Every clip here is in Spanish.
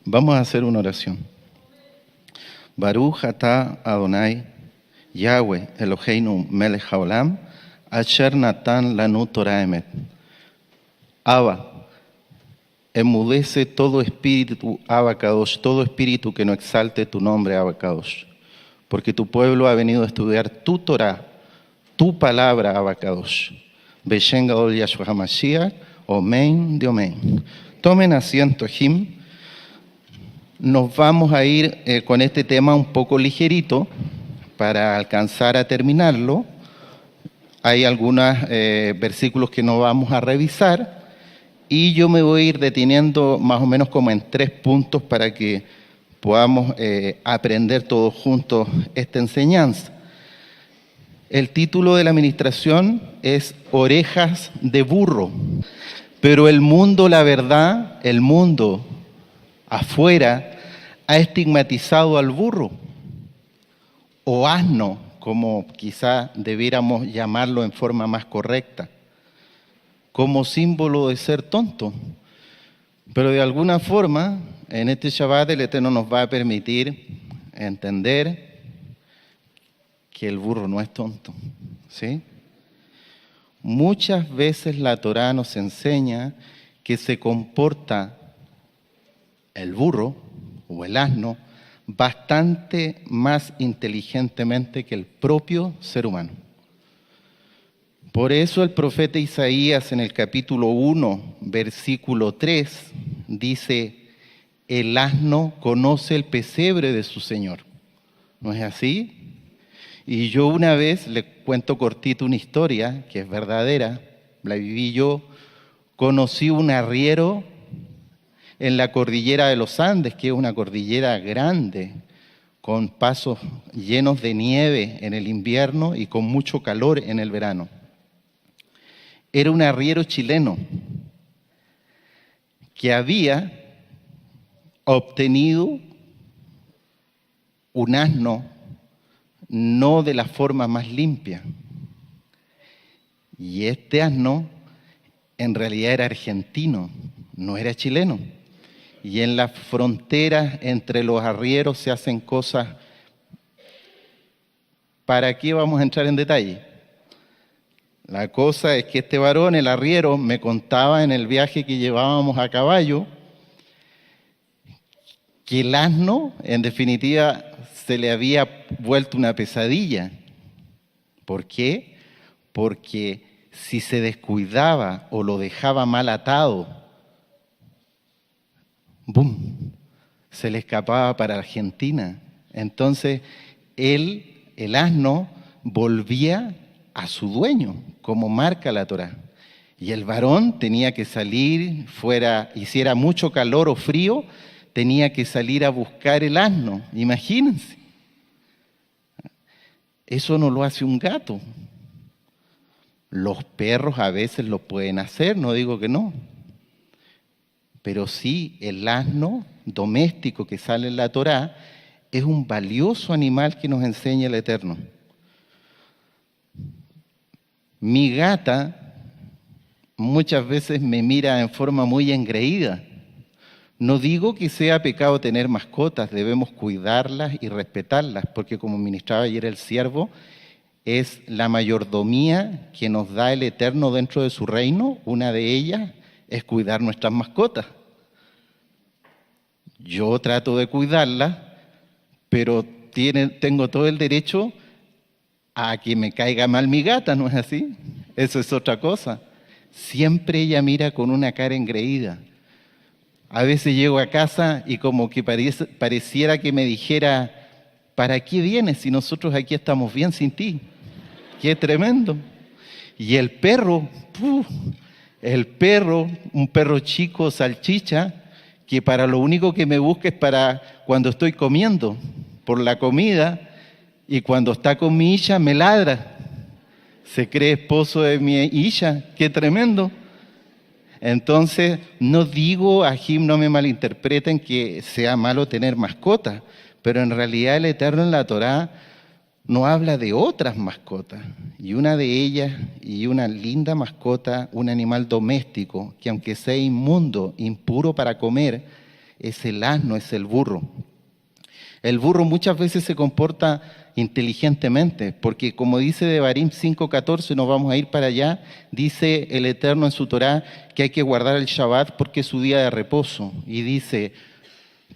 Vamos a hacer una oración. Baruch atah Adonai, Yahweh Eloheinu melech haolam, asher natan lanu Torah emet. Abba, enmudece todo espíritu, Abba Kadosh, todo espíritu que no exalte tu nombre, Abba Kadosh. Porque tu pueblo ha venido a estudiar tu Torah, tu palabra, Abba Kadosh. Beshen Gadol Yahshua HaMashiach, Omen de Omen. Tomen asiento, Jim. Nos vamos a ir con este tema un poco ligerito para alcanzar a terminarlo. Hay algunos versículos que no vamos a revisar y yo me voy a ir deteniendo más o menos como en 3 puntos para que podamos aprender todos juntos esta enseñanza. El título de la administración es Orejas de burro, pero el mundo, la verdad, el mundo afuera ha estigmatizado al burro o asno, como quizá debiéramos llamarlo en forma más correcta, como símbolo de ser tonto. Pero de alguna forma, en este Shabbat el Eterno nos va a permitir entender que el burro no es tonto, ¿sí? Muchas veces la Torá nos enseña que se comporta el burro o el asno bastante más inteligentemente que el propio ser humano. Por eso el profeta Isaías en el capítulo 1, versículo 3, dice, el asno conoce el pesebre de su señor. ¿No es así? Y yo una vez, le cuento cortito una historia que es verdadera, la viví yo, conocí un arriero en la cordillera de los Andes, que es una cordillera grande, con pasos llenos de nieve en el invierno y con mucho calor en el verano. Era un arriero chileno que había obtenido un asno no de la forma más limpia. Y este asno en realidad era argentino, no era chileno. Y en las fronteras entre los arrieros se hacen cosas. ¿Para qué vamos a entrar en detalle? La cosa es que este varón, el arriero, me contaba en el viaje que llevábamos a caballo que el asno, en definitiva, se le había vuelto una pesadilla. ¿Por qué? Porque si se descuidaba o lo dejaba mal atado, ¡bum!, se le escapaba para Argentina. Entonces, el asno, volvía a su dueño, como marca la Torá. Y el varón tenía que salir, hiciera mucho calor o frío, tenía que salir a buscar el asno. Imagínense. Eso no lo hace un gato. Los perros a veces lo pueden hacer, no digo que no. Pero sí, el asno doméstico que sale en la Torá es un valioso animal que nos enseña el Eterno. Mi gata muchas veces me mira en forma muy engreída. No digo que sea pecado tener mascotas, debemos cuidarlas y respetarlas, porque como ministraba ayer el siervo, es la mayordomía que nos da el Eterno dentro de su reino. Una de ellas es cuidar nuestras mascotas. Yo trato de cuidarlas, pero tengo todo el derecho a que me caiga mal mi gata, ¿no es así? Eso es otra cosa. Siempre ella mira con una cara engreída. A veces llego a casa y como que pareciera que me dijera, ¿para qué vienes si nosotros aquí estamos bien sin ti? ¡Qué tremendo! Y el perro, un perro chico, salchicha, que para lo único que me busca es para cuando estoy comiendo, por la comida, y cuando está con mi hija me ladra. Se cree esposo de mi hija, ¡qué tremendo! Entonces, no digo, a Jim, no me malinterpreten que sea malo tener mascotas, pero en realidad el Eterno en la Torá no habla de otras mascotas. Y una de ellas, y una linda mascota, un animal doméstico, que aunque sea inmundo, impuro para comer, es el asno, es el burro. El burro muchas veces se comporta inteligentemente, porque como dice Devarim 5:14, nos vamos a ir para allá, dice el Eterno en su Torá que hay que guardar el Shabbat porque es su día de reposo. Y dice,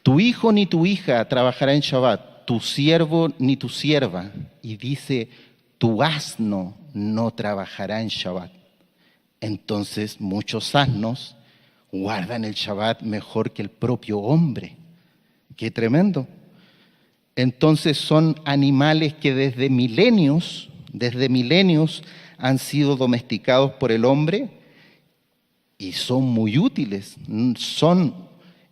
tu hijo ni tu hija trabajará en Shabbat, tu siervo ni tu sierva. Y dice, tu asno no trabajará en Shabbat. Entonces muchos asnos guardan el Shabbat mejor que el propio hombre. ¡Qué tremendo! Entonces son animales que desde milenios han sido domesticados por el hombre y son muy útiles, son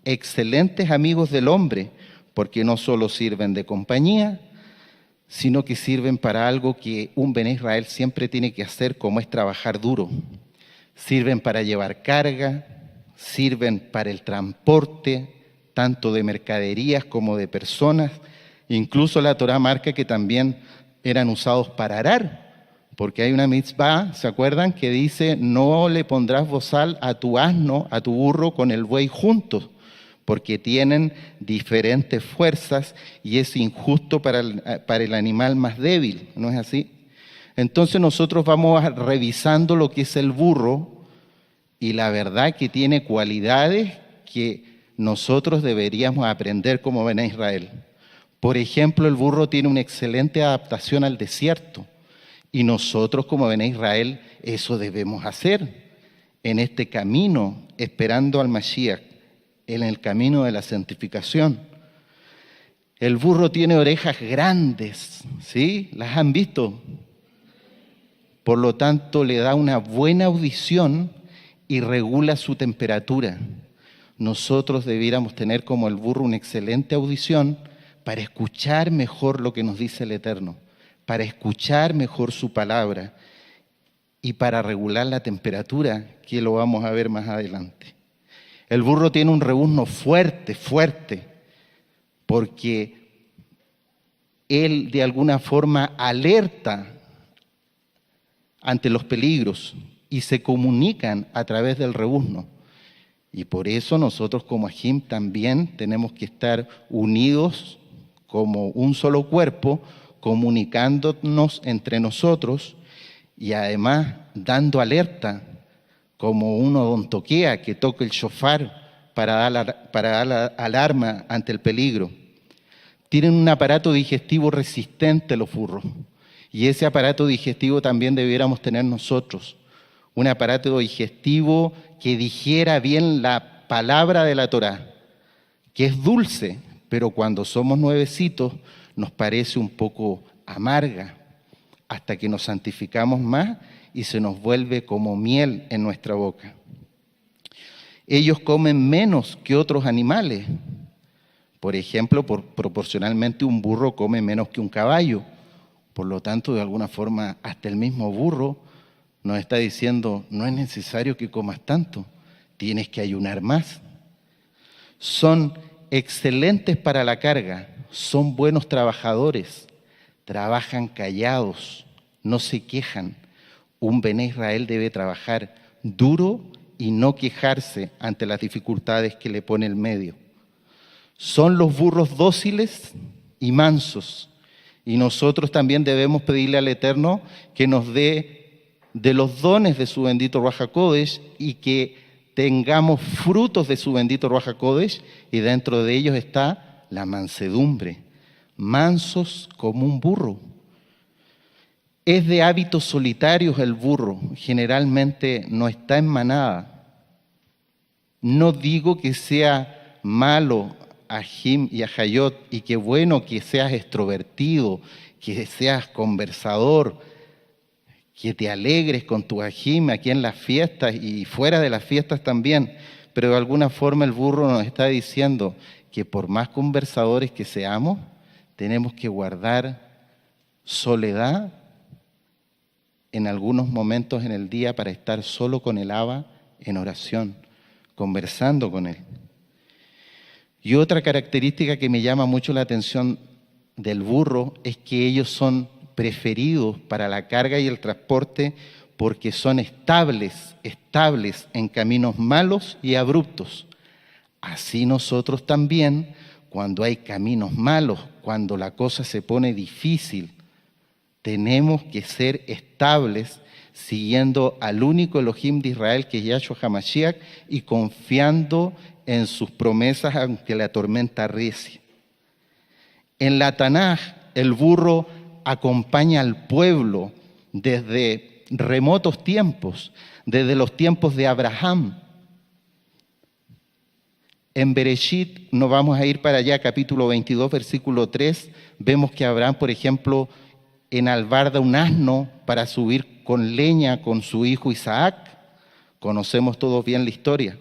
excelentes amigos del hombre, porque no solo sirven de compañía, sino que sirven para algo que un Bené Israel siempre tiene que hacer, como es trabajar duro. Sirven para llevar carga, sirven para el transporte, tanto de mercaderías como de personas. Incluso la Torá marca que también eran usados para arar, porque hay una mitzvah, ¿se acuerdan? Que dice, no le pondrás bozal a tu asno, a tu burro con el buey juntos, porque tienen diferentes fuerzas y es injusto para el animal más débil, ¿no es así? Entonces nosotros vamos revisando lo que es el burro y la verdad que tiene cualidades que nosotros deberíamos aprender como Bené Israel. Por ejemplo, el burro tiene una excelente adaptación al desierto y nosotros como Bené Israel eso debemos hacer en este camino, esperando al Mashiach, en el camino de la santificación. El burro tiene orejas grandes, ¿sí? ¿Las han visto? Por lo tanto, le da una buena audición y regula su temperatura. Nosotros debiéramos tener como el burro una excelente audición para escuchar mejor lo que nos dice el Eterno, para escuchar mejor su palabra y para regular la temperatura, que lo vamos a ver más adelante. El burro tiene un rebuzno fuerte, porque él de alguna forma alerta ante los peligros y se comunican a través del rebuzno. Y por eso nosotros como Ajim también tenemos que estar unidos como un solo cuerpo, comunicándonos entre nosotros y además dando alerta, como un odontoquea que toca el shofar para dar alarma ante el peligro. Tienen un aparato digestivo resistente los burros, y ese aparato digestivo también debiéramos tener nosotros. Un aparato digestivo que digiera bien la palabra de la Torá, que es dulce, pero cuando somos nuevecitos nos parece un poco amarga, hasta que nos santificamos más y se nos vuelve como miel en nuestra boca. Ellos comen menos que otros animales. Por ejemplo, proporcionalmente un burro come menos que un caballo. Por lo tanto, de alguna forma, hasta el mismo burro nos está diciendo, no es necesario que comas tanto, tienes que ayunar más. Son excelentes para la carga, son buenos trabajadores, trabajan callados, no se quejan. Un Bené Israel debe trabajar duro y no quejarse ante las dificultades que le pone el medio. Son los burros dóciles y mansos, y nosotros también debemos pedirle al Eterno que nos dé de los dones de su bendito Ruach HaKodesh y que tengamos frutos de su bendito Ruach HaKodesh, y dentro de ellos está la mansedumbre, mansos como un burro. Es de hábitos solitarios el burro, generalmente no está en manada. No digo que sea malo Ajim y Ajayot, y que bueno que seas extrovertido, que seas conversador, que te alegres con tu Ajim aquí en las fiestas y fuera de las fiestas también, pero de alguna forma el burro nos está diciendo que por más conversadores que seamos, tenemos que guardar soledad en algunos momentos en el día para estar solo con el Abba en oración, conversando con él. Y otra característica que me llama mucho la atención del burro es que ellos son preferidos para la carga y el transporte porque son estables en caminos malos y abruptos. Así nosotros también, cuando hay caminos malos, cuando la cosa se pone difícil, tenemos que ser estables siguiendo al único Elohim de Israel, que es Yahshua HaMashiach, y confiando en sus promesas aunque la tormenta arrecie. En la Tanaj, el burro acompaña al pueblo desde remotos tiempos, desde los tiempos de Abraham. En Bereshit, nos vamos a ir para allá, capítulo 22, versículo 3, vemos que Abraham, por ejemplo, enalbarda un asno para subir con leña con su hijo Isaac. Conocemos todos bien la historia.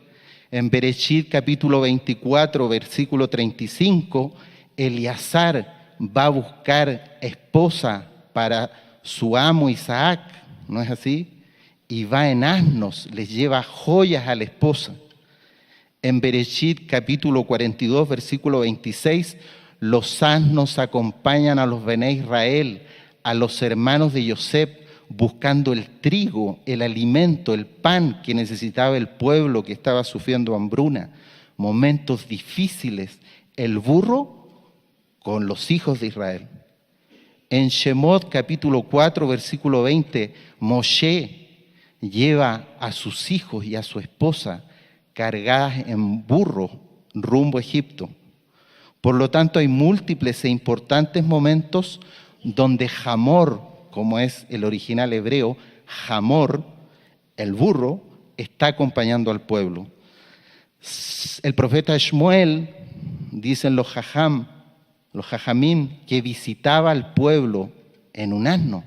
En Bereshit, capítulo 24, versículo 35, Eleazar va a buscar esposa para su amo Isaac, ¿no es así? Y va en asnos, les lleva joyas a la esposa. En Bereshit, capítulo 42, versículo 26, los asnos acompañan a los Bené Israel, a los hermanos de Yosef, buscando el trigo, el alimento, el pan que necesitaba el pueblo que estaba sufriendo hambruna. Momentos difíciles, el burro con los hijos de Israel. En Shemot, capítulo 4, versículo 20, Moshe lleva a sus hijos y a su esposa cargadas en burro rumbo a Egipto. Por lo tanto, hay múltiples e importantes momentos donde Hamor, como es el original hebreo, Hamor, el burro, está acompañando al pueblo. El profeta Shmuel, dicen los Jajamim, que visitaba al pueblo en un asno.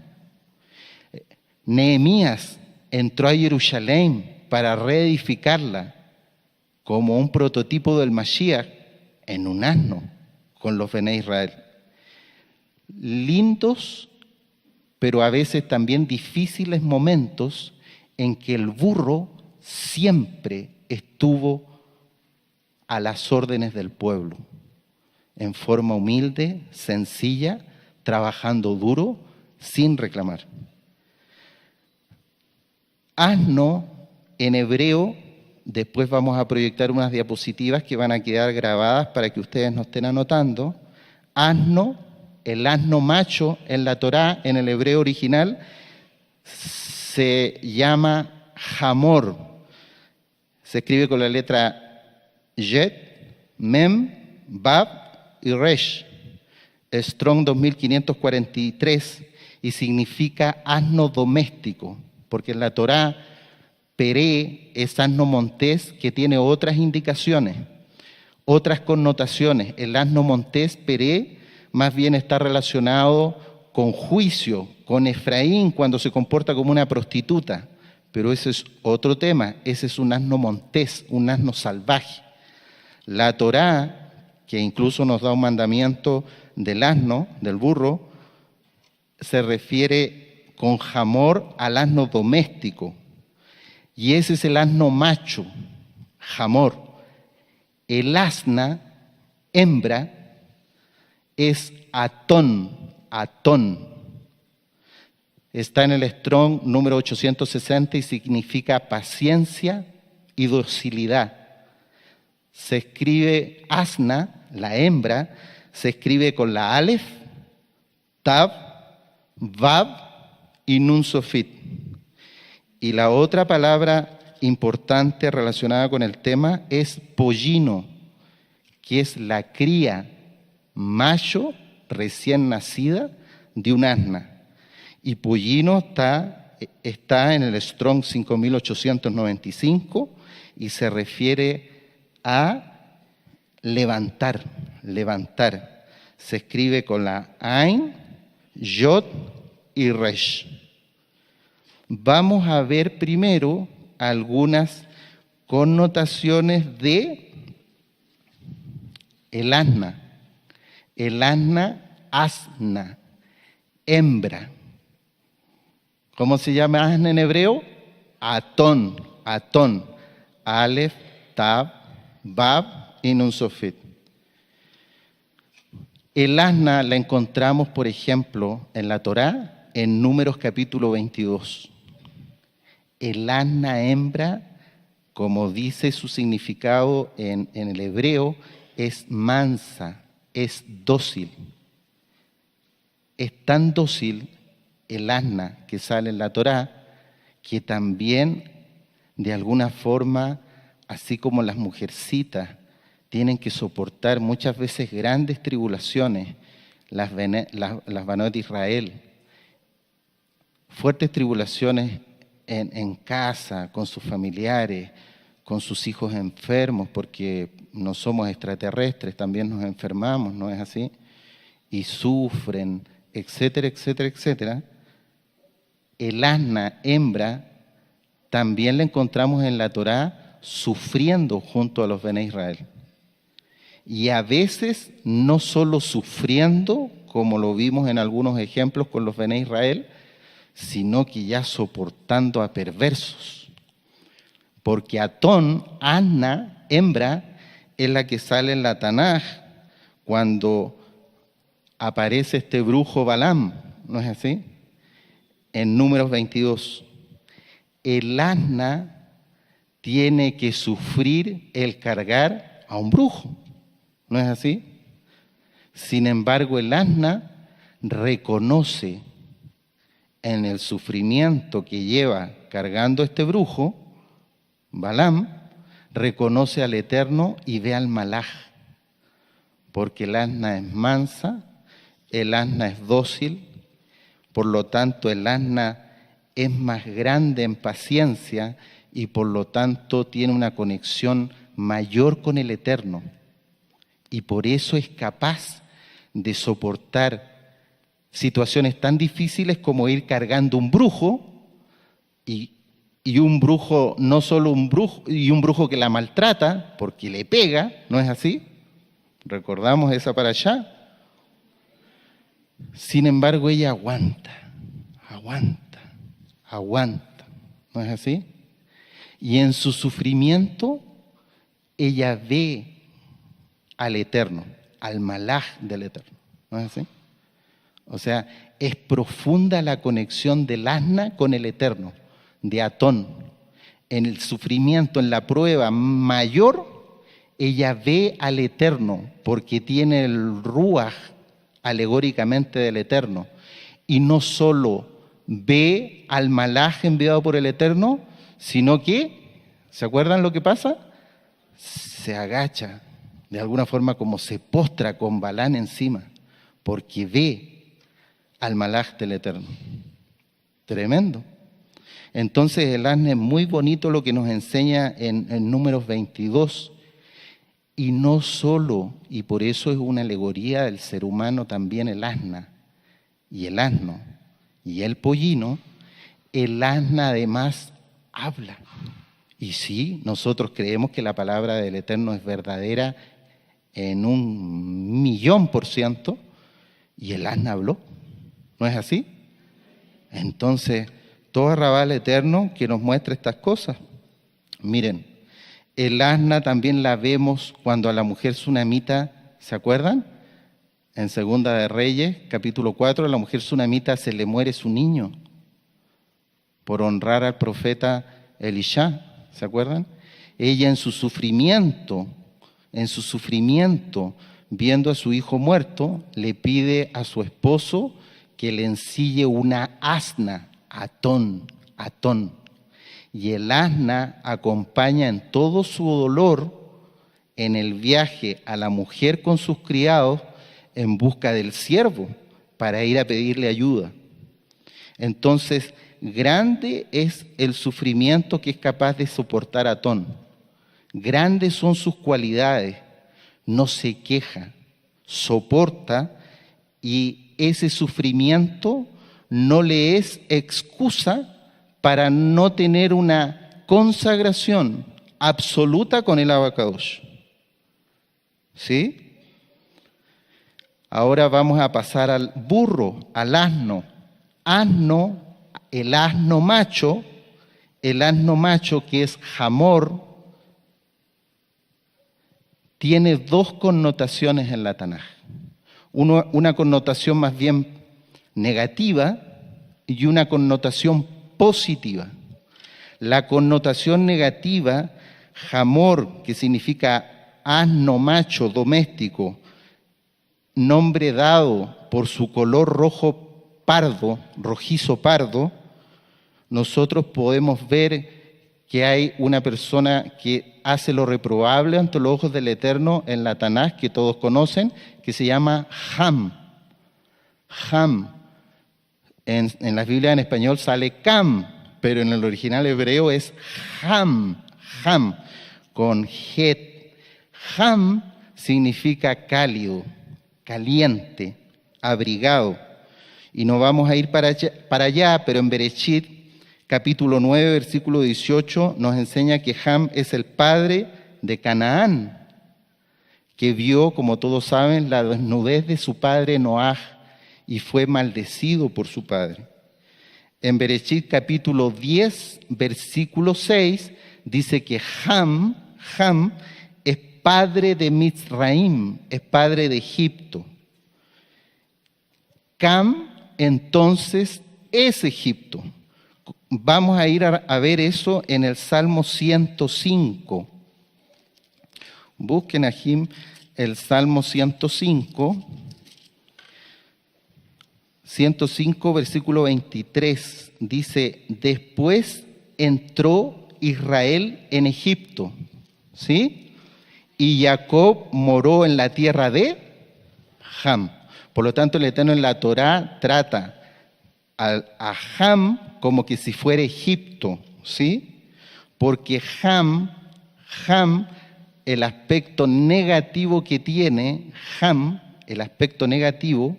Nehemías entró a Jerusalén para reedificarla como un prototipo del Mashiach en un asno con los Bené Israel. Lindos, pero a veces también difíciles momentos en que el burro siempre estuvo a las órdenes del pueblo, en forma humilde, sencilla, trabajando duro, sin reclamar. Asno, en hebreo, después vamos a proyectar unas diapositivas que van a quedar grabadas para que ustedes no estén anotando. Asno, el asno macho en la Torá, en el hebreo original, se llama Hamor. Se escribe con la letra Yet, Mem, Bab y Resh. Strong 2543, y significa asno doméstico, porque en la Torá Peré es asno montés que tiene otras indicaciones, otras connotaciones. El asno montés, Peré, más bien está relacionado con juicio, con Efraín cuando se comporta como una prostituta. Pero ese es otro tema, ese es un asno montés, un asno salvaje. La Torá, que incluso nos da un mandamiento del asno, del burro, se refiere con Hamor al asno doméstico. Y ese es el asno macho, Hamor. El asna, hembra, es Atón. Está en el Strong número 860 y significa paciencia y docilidad. Se escribe asna, la hembra, se escribe con la alef, tab, vab y nun sofit. Y la otra palabra importante relacionada con el tema es pollino, que es la cría macho recién nacida de un asna. Y pollino está en el Strong 5895 y se refiere a levantar. Se escribe con la Ain, Yod y Resh. Vamos a ver primero algunas connotaciones de el asna. El asna, hembra. ¿Cómo se llama asna en hebreo? Atón. Alef, tab, bab y nun sofit. El asna la encontramos, por ejemplo, en la Torá, en Números capítulo 22. El asna hembra como dice su significado en el hebreo, es mansa, es dócil. Es tan dócil el asna que sale en la Torá que también, de alguna forma, así como las mujercitas tienen que soportar muchas veces grandes tribulaciones, las Banot de Israel, fuertes tribulaciones en casa, con sus familiares, con sus hijos enfermos, porque no somos extraterrestres, también nos enfermamos, ¿no es así? Y sufren, etcétera, etcétera, etcétera. El asna hembra también la encontramos en la Torá sufriendo junto a los Bené Israel. Y a veces no solo sufriendo, como lo vimos en algunos ejemplos con los Bené Israel, sino que ya soportando a perversos. Porque Atón, asna, hembra, es la que sale en la Tanaj cuando aparece este brujo Balaam, ¿no es así? En Números 22. El asna tiene que sufrir el cargar a un brujo, ¿no es así? Sin embargo, el asna reconoce en el sufrimiento que lleva cargando este brujo, Balaam, reconoce al Eterno y ve al Malaj, porque el asna es mansa, el asna es dócil, por lo tanto el asna es más grande en paciencia y por lo tanto tiene una conexión mayor con el Eterno. Y por eso es capaz de soportar situaciones tan difíciles como ir cargando un brujo y un brujo, no solo un brujo, y un brujo que la maltrata porque le pega, ¿no es así? Recordamos esa para allá. Sin embargo, ella aguanta, ¿no es así? Y en su sufrimiento, ella ve al Eterno, al Malaj del Eterno, ¿no es así? O sea, es profunda la conexión del asna con el Eterno, de Atón. En el sufrimiento, en la prueba mayor, ella ve al Eterno, porque tiene el Ruaj alegóricamente del Eterno. Y no solo ve al Malaj enviado por el Eterno, sino que, ¿se acuerdan lo que pasa? Se agacha, de alguna forma como se postra con Balán encima, porque ve al Malaj del Eterno. Tremendo. Entonces el asna es muy bonito lo que nos enseña en Números 22. Y no solo, y por eso es una alegoría del ser humano también el asna, y el asno, y el pollino. El asna además habla. Y sí, nosotros creemos que la palabra del Eterno es verdadera en 1.000.000%, y el asna habló. ¿No es así? Entonces, todo arrabal eterno que nos muestra estas cosas. Miren, el asna también la vemos cuando a la mujer sunamita, ¿se acuerdan? En Segunda de Reyes, capítulo 4, a la mujer sunamita se le muere su niño por honrar al profeta Elisha, ¿se acuerdan? Ella en su sufrimiento, viendo a su hijo muerto, le pide a su esposo que le ensille una asna, Atón. Y el asna acompaña en todo su dolor en el viaje a la mujer con sus criados en busca del siervo para ir a pedirle ayuda. Entonces, grande es el sufrimiento que es capaz de soportar Atón. Grandes son sus cualidades. No se queja, soporta, y ese sufrimiento no le es excusa para no tener una consagración absoluta con el Abacadosh. ¿Sí? Ahora vamos a pasar al burro, al asno. El asno macho que es Hamor, tiene dos connotaciones en la Tanaj. Una connotación más bien negativa y una connotación positiva. La connotación negativa Hamor, que significa asno macho doméstico, nombre dado por su color rojo pardo, rojizo pardo, nosotros podemos ver que hay una persona que hace lo reprobable ante los ojos del Eterno en la Tanaj, que todos conocen, que se llama Ham. Ham. En las Biblias en español sale Cam, pero en el original hebreo es Ham. Ham, con Het. Ham significa cálido, caliente, abrigado. Y no vamos a ir para allá, pero en Bereshit, capítulo 9, versículo 18, nos enseña que Ham es el padre de Canaán, que vio, como todos saben, la desnudez de su padre Noaj y fue maldecido por su padre. En Bereshit, capítulo 10, versículo 6, dice que Ham es padre de Mizraim, es padre de Egipto. Cam, entonces, es Egipto. Vamos a ir a ver eso en el Salmo 105. Busquen aquí el Salmo 105. 105, versículo 23. Dice, después entró Israel en Egipto, ¿sí? Y Jacob moró en la tierra de Ham. Por lo tanto, el Eterno en la Torá trata a Ham como que si fuera Egipto, ¿sí? Porque Ham, el aspecto negativo que tiene, el aspecto negativo,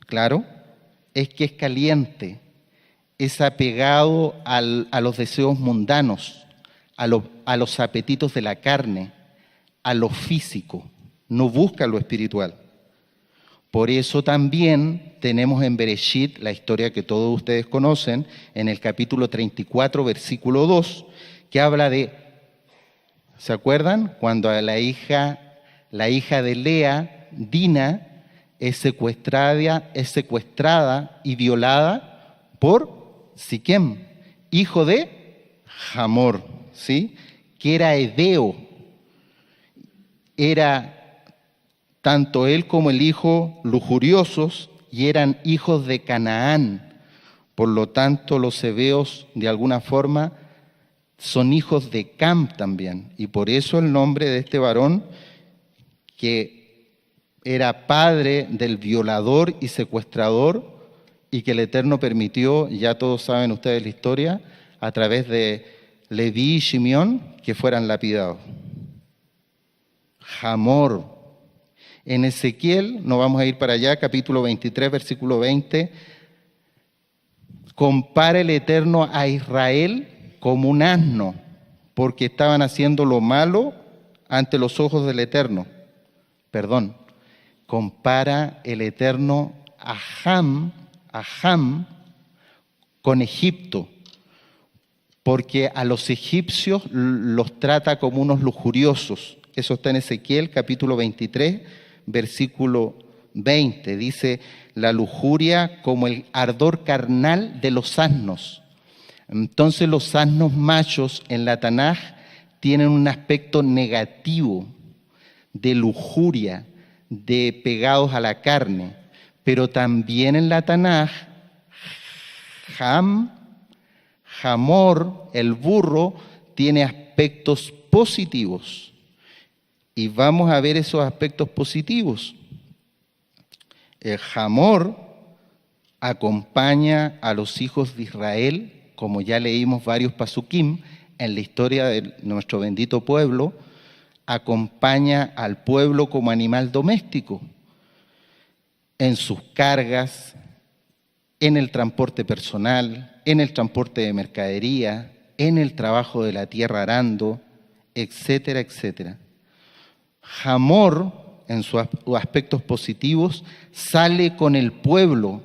claro, es que es caliente, es apegado a los deseos mundanos, a los apetitos de la carne, a lo físico, no busca lo espiritual. Por eso también tenemos en Bereshit la historia que todos ustedes conocen, en el capítulo 34, versículo 2, que habla de, ¿se acuerdan? Cuando a la hija de Lea, Dina, es secuestrada y violada por Siquem, hijo de Hamor, ¿sí? Que era hedeo. Era tanto él como el hijo lujuriosos y eran hijos de Canaán. Por lo tanto, los heveos, de alguna forma, son hijos de Cam también. Y por eso el nombre de este varón, que era padre del violador y secuestrador, y que el Eterno permitió, ya todos saben ustedes la historia, a través de Leví y Shimeón, que fueran lapidados. Hamor. En Ezequiel, no vamos a ir para allá, capítulo 23, versículo 20, compara el Eterno a Israel como un asno, porque estaban haciendo lo malo ante los ojos del Eterno. Perdón, compara el Eterno a Ham con Egipto, porque a los egipcios los trata como unos lujuriosos. Eso está en Ezequiel, capítulo 23, versículo 20. Dice, la lujuria como el ardor carnal de los asnos. Entonces los asnos machos en la Tanaj tienen un aspecto negativo de lujuria, de pegados a la carne. Pero también en la Tanaj, Hamor, el burro, tiene aspectos positivos. Y vamos a ver esos aspectos positivos. El Hamor acompaña a los hijos de Israel, como ya leímos varios pasukim en la historia de nuestro bendito pueblo, acompaña al pueblo como animal doméstico, en sus cargas, en el transporte personal, en el transporte de mercadería, en el trabajo de la tierra arando, etcétera, etcétera. Hamor, en sus aspectos positivos, sale con el pueblo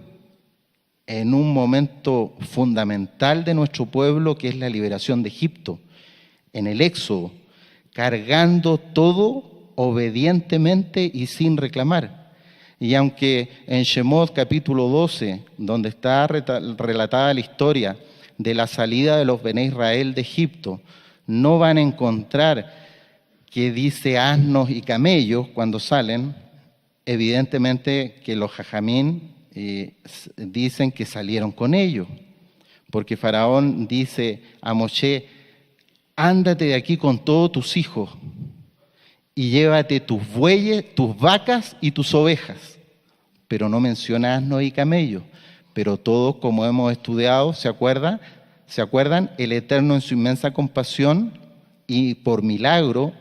en un momento fundamental de nuestro pueblo, que es la liberación de Egipto, en el Éxodo, cargando todo obedientemente y sin reclamar. Y aunque en Shemot capítulo 12, donde está relatada la historia de la salida de los Bené Israel de Egipto, no van a encontrar que dice asnos y camellos cuando salen. Evidentemente que los jajamín dicen que salieron con ellos, porque Faraón dice a Moshe: ándate de aquí con todos tus hijos y llévate tus bueyes, tus vacas y tus ovejas. Pero no menciona asnos y camellos. Pero todos, como hemos estudiado, ¿se acuerdan? El Eterno en su inmensa compasión y por milagro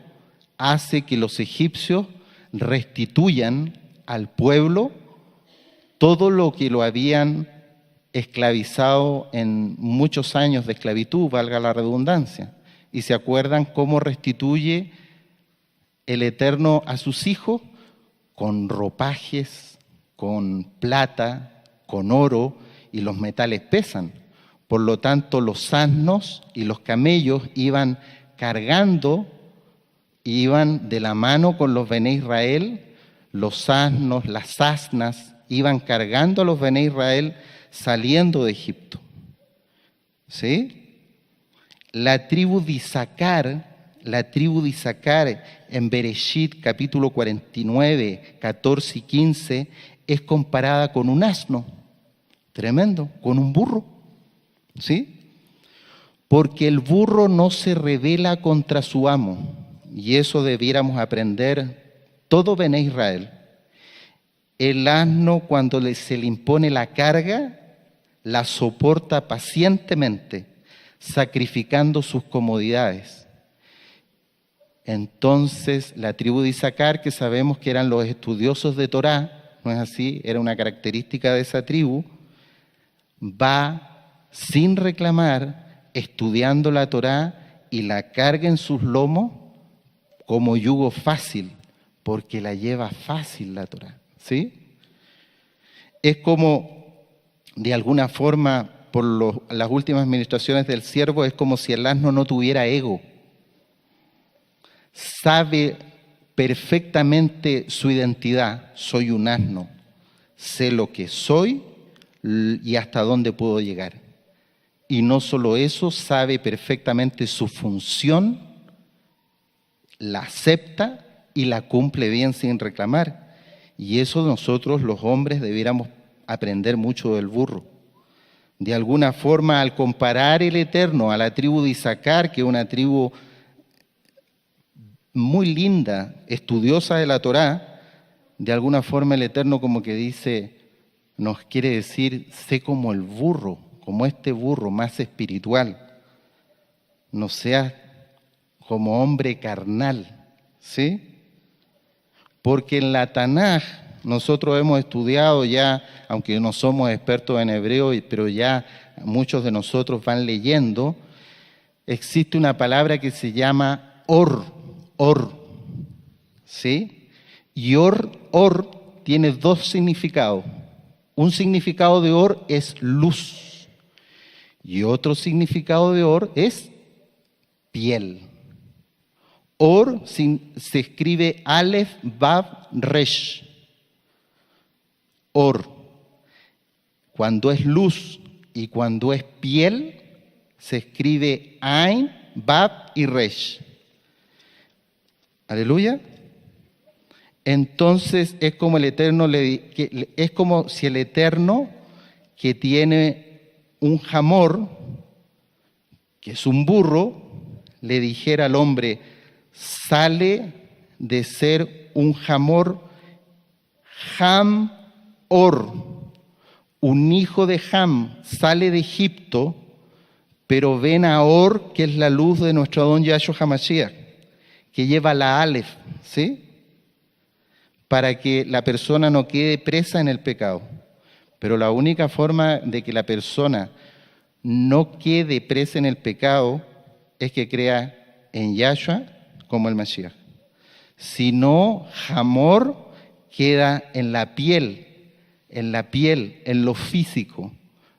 hace que los egipcios restituyan al pueblo todo lo que lo habían esclavizado en muchos años de esclavitud, valga la redundancia. Y se acuerdan cómo restituye el Eterno a sus hijos con ropajes, con plata, con oro, y los metales pesan. Por lo tanto, los asnos y los camellos iban cargando, iban de la mano con los Bené Israel, los asnos, las asnas, iban cargando a los Bené Israel saliendo de Egipto. ¿Sí? La tribu de Isaacar en Bereshit, capítulo 49, 14 y 15, es comparada con un asno, tremendo, con un burro, ¿sí? Porque el burro no se rebela contra su amo, y eso debiéramos aprender todo Bené Israel. El asno, cuando se le impone la carga, la soporta pacientemente, sacrificando sus comodidades. Entonces, la tribu de Isaacar, que sabemos que eran los estudiosos de Torá, ¿no es así? Era una característica de esa tribu, va sin reclamar, estudiando la Torá, y la carga en sus lomos como yugo fácil, porque la lleva fácil la Torá, ¿sí? Es como, de alguna forma, por las últimas ministraciones del siervo, es como si el asno no tuviera ego. Sabe perfectamente su identidad: soy un asno, sé lo que soy y hasta dónde puedo llegar. Y no solo eso, sabe perfectamente su función, la acepta y la cumple bien sin reclamar. Y eso nosotros los hombres debiéramos aprender mucho del burro. De alguna forma, al comparar el Eterno a la tribu de Isaacar, que es una tribu muy linda, estudiosa de la Torá, de alguna forma el Eterno como que dice, nos quiere decir: sé como el burro, como este burro más espiritual. No seas como hombre carnal, ¿sí? Porque en la Tanaj nosotros hemos estudiado ya, aunque no somos expertos en hebreo, pero ya muchos de nosotros van leyendo, existe una palabra que se llama or, ¿sí? Y or tiene dos significados. Un significado de or es luz y otro significado de or es piel. Or se escribe Aleph, Vav, Resh. Or. Cuando es luz y cuando es piel, se escribe Ain, Vav y Resh. Aleluya. Entonces es como el Eterno es como si el Eterno, que tiene un jamor, que es un burro, le dijera al hombre: sale de ser un jamor, Ham-or, un hijo de Ham, sale de Egipto, pero ven a Or, que es la luz de nuestro Adón Yahshua HaMashiach, que lleva la Aleph, ¿sí? Para que la persona no quede presa en el pecado. Pero la única forma de que la persona no quede presa en el pecado es que crea en Yahshua como el Mashiach. Si no, Hamor queda en la piel, en lo físico,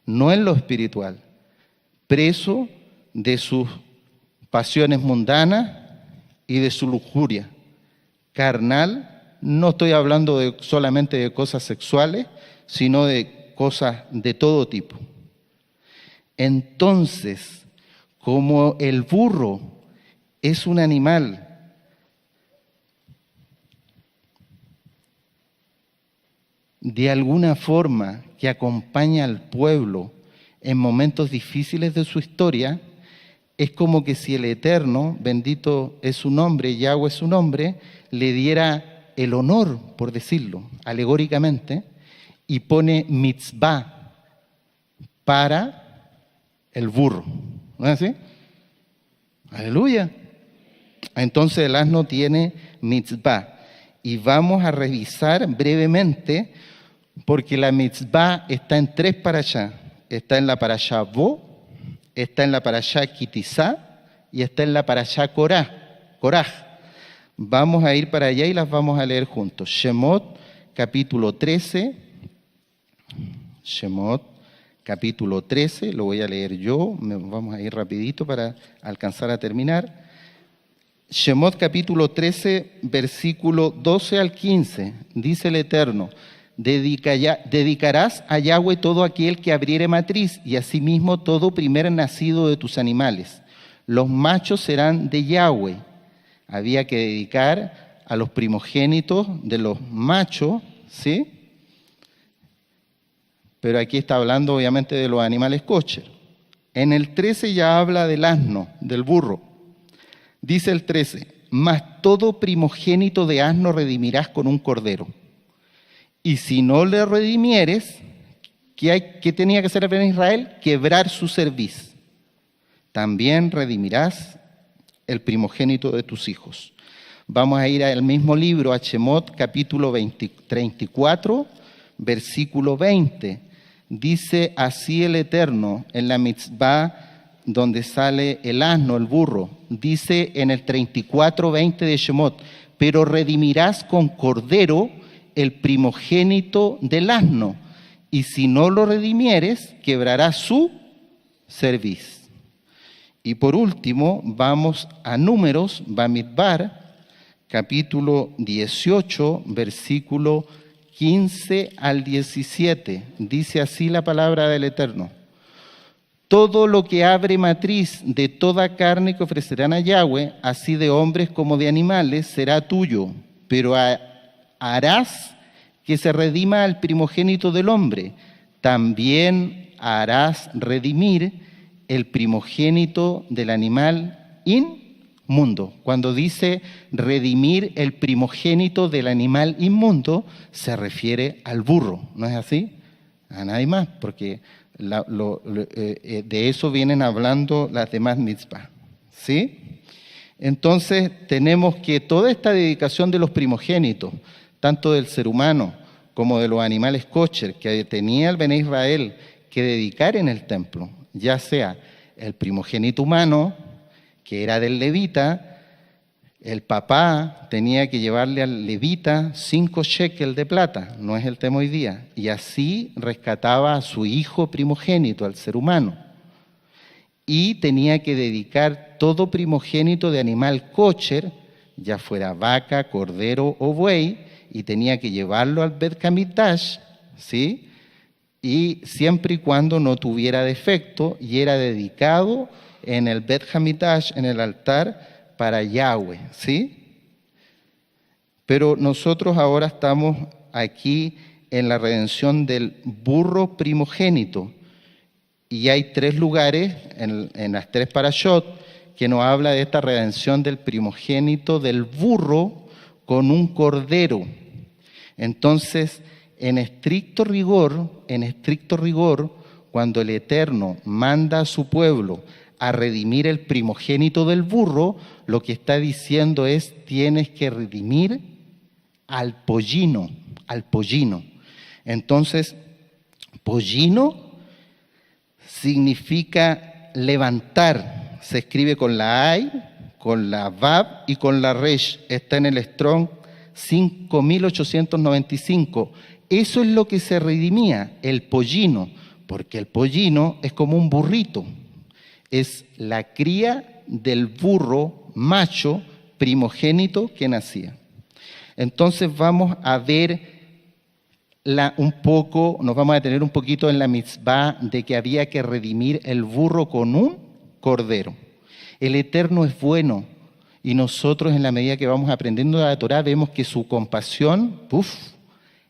no en lo espiritual, preso de sus pasiones mundanas y de su lujuria carnal. No estoy hablando solamente de cosas sexuales, sino de cosas de todo tipo. Entonces, como el burro es un animal de alguna forma que acompaña al pueblo en momentos difíciles de su historia, es como que si el Eterno, bendito es su nombre, Yahweh es su nombre, le diera el honor, por decirlo, alegóricamente, y pone mitzvah para el burro. ¿No es así? Aleluya. Entonces el asno tiene mitzvah. Y vamos a revisar brevemente, porque la mitzvah está en 3 parashá. Está en la parashá Bo, está en la parashá Kitizá y está en la parashá Koraj. Vamos a ir para allá y las vamos a leer juntos. Shemot, capítulo 13. Shemot, capítulo 13, lo voy a leer yo. Vamos a ir rapidito para alcanzar a terminar. Shemot, capítulo 13, versículo 12 al 15. Dice el Eterno: dedicarás a Yahweh todo aquel que abriere matriz, y asimismo todo primer nacido de tus animales. Los machos serán de Yahweh. Había que dedicar a los primogénitos de los machos, ¿sí? Pero aquí está hablando obviamente de los animales kosher. En el 13 ya habla del asno, del burro. Dice el 13: mas todo primogénito de asno redimirás con un cordero. Y si no le redimieres, ¿qué tenía que hacer en Israel? Quebrar su cerviz. También redimirás el primogénito de tus hijos. Vamos a ir al mismo libro, a Shemot, capítulo 34, versículo 20. Dice así el Eterno en la mitzvah donde sale el asno, el burro. Dice en el 34, 20 de Shemot: pero redimirás con cordero el primogénito del asno, y si no lo redimieres, quebrarás su cerviz. Y por último, vamos a Números, Bamidbar, capítulo 18, versículo 15 al 17. Dice así la palabra del Eterno: todo lo que abre matriz de toda carne que ofrecerán a Yahweh, así de hombres como de animales, será tuyo, pero harás que se redima al primogénito del hombre. También harás redimir el primogénito del animal inmundo. Cuando dice redimir el primogénito del animal inmundo, se refiere al burro, ¿no es así? A nadie más, porque de eso vienen hablando las demás mitzvahs, ¿sí? Entonces tenemos que toda esta dedicación de los primogénitos, tanto del ser humano como de los animales kosher, que tenía el Bené Israel que dedicar en el templo, ya sea el primogénito humano, que era del levita, el papá tenía que llevarle al levita 5 shekel de plata, no es el tema hoy día, y así rescataba a su hijo primogénito, al ser humano. Y tenía que dedicar todo primogénito de animal kosher, ya fuera vaca, cordero o buey, y tenía que llevarlo al Bet Hamikdash, ¿sí? Y siempre y cuando no tuviera defecto, y era dedicado en el Bet Hamikdash, en el altar, para Yahweh, ¿sí? Pero nosotros ahora estamos aquí en la redención del burro primogénito, y hay 3 lugares en las 3 parashot que nos habla de esta redención del primogénito del burro con un cordero. Entonces, en estricto rigor, cuando el Eterno manda a su pueblo a redimir el primogénito del burro, lo que está diciendo es: tienes que redimir al pollino. Entonces, pollino significa levantar. Se escribe con la Ay, con la Vav y con la Resh. Está en el Strong 5895. Eso es lo que se redimía, el pollino, porque el pollino es como un burrito. Es la cría del burro macho primogénito que nacía. Entonces vamos a ver nos vamos a detener un poquito en la mitzvah de que había que redimir el burro con un cordero. El Eterno es bueno, Y nosotros, en la medida que vamos aprendiendo la Torá, vemos que su compasión,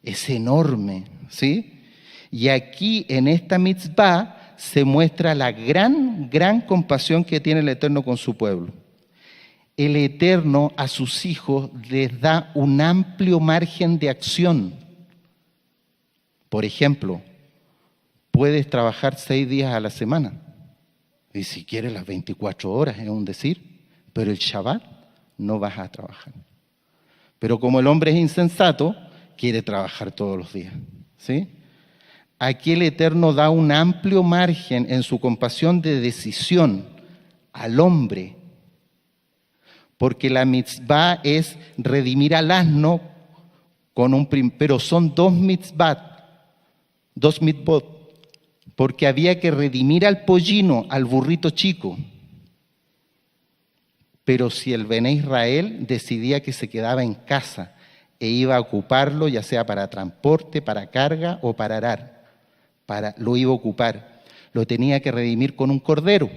es enorme, ¿sí? Y aquí, en esta mitzvah, se muestra la gran compasión que tiene el Eterno con su pueblo. El Eterno a sus hijos les da un amplio margen de acción. Por ejemplo, puedes trabajar 6 días a la semana. Y si quieres las 24 horas, es un decir. Pero el Shabbat no vas a trabajar. Pero como el hombre es insensato, quiere trabajar todos los días, ¿sí? Aquí el Eterno da un amplio margen en su compasión de decisión al hombre. Porque la mitzvah es redimir al asno pero son 2 mitzvot, porque había que redimir al pollino, al burrito chico. Pero si el Bené Israel decidía que se quedaba en casa e iba a ocuparlo, ya sea para transporte, para carga o para arar, lo iba a ocupar, lo tenía que redimir con un cordero.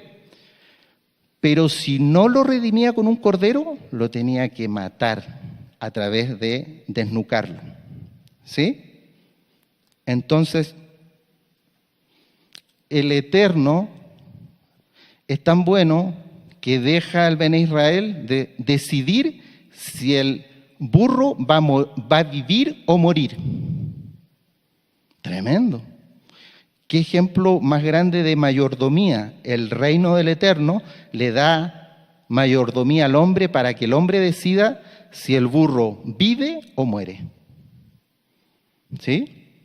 Pero si no lo redimía con un cordero, lo tenía que matar a través de desnucarlo, ¿sí? Entonces, el Eterno es tan bueno que deja al Bené Israel de decidir si el burro va a vivir o morir. Tremendo. ¿Qué ejemplo más grande de mayordomía? El reino del Eterno le da mayordomía al hombre para que el hombre decida si el burro vive o muere. ¿Sí?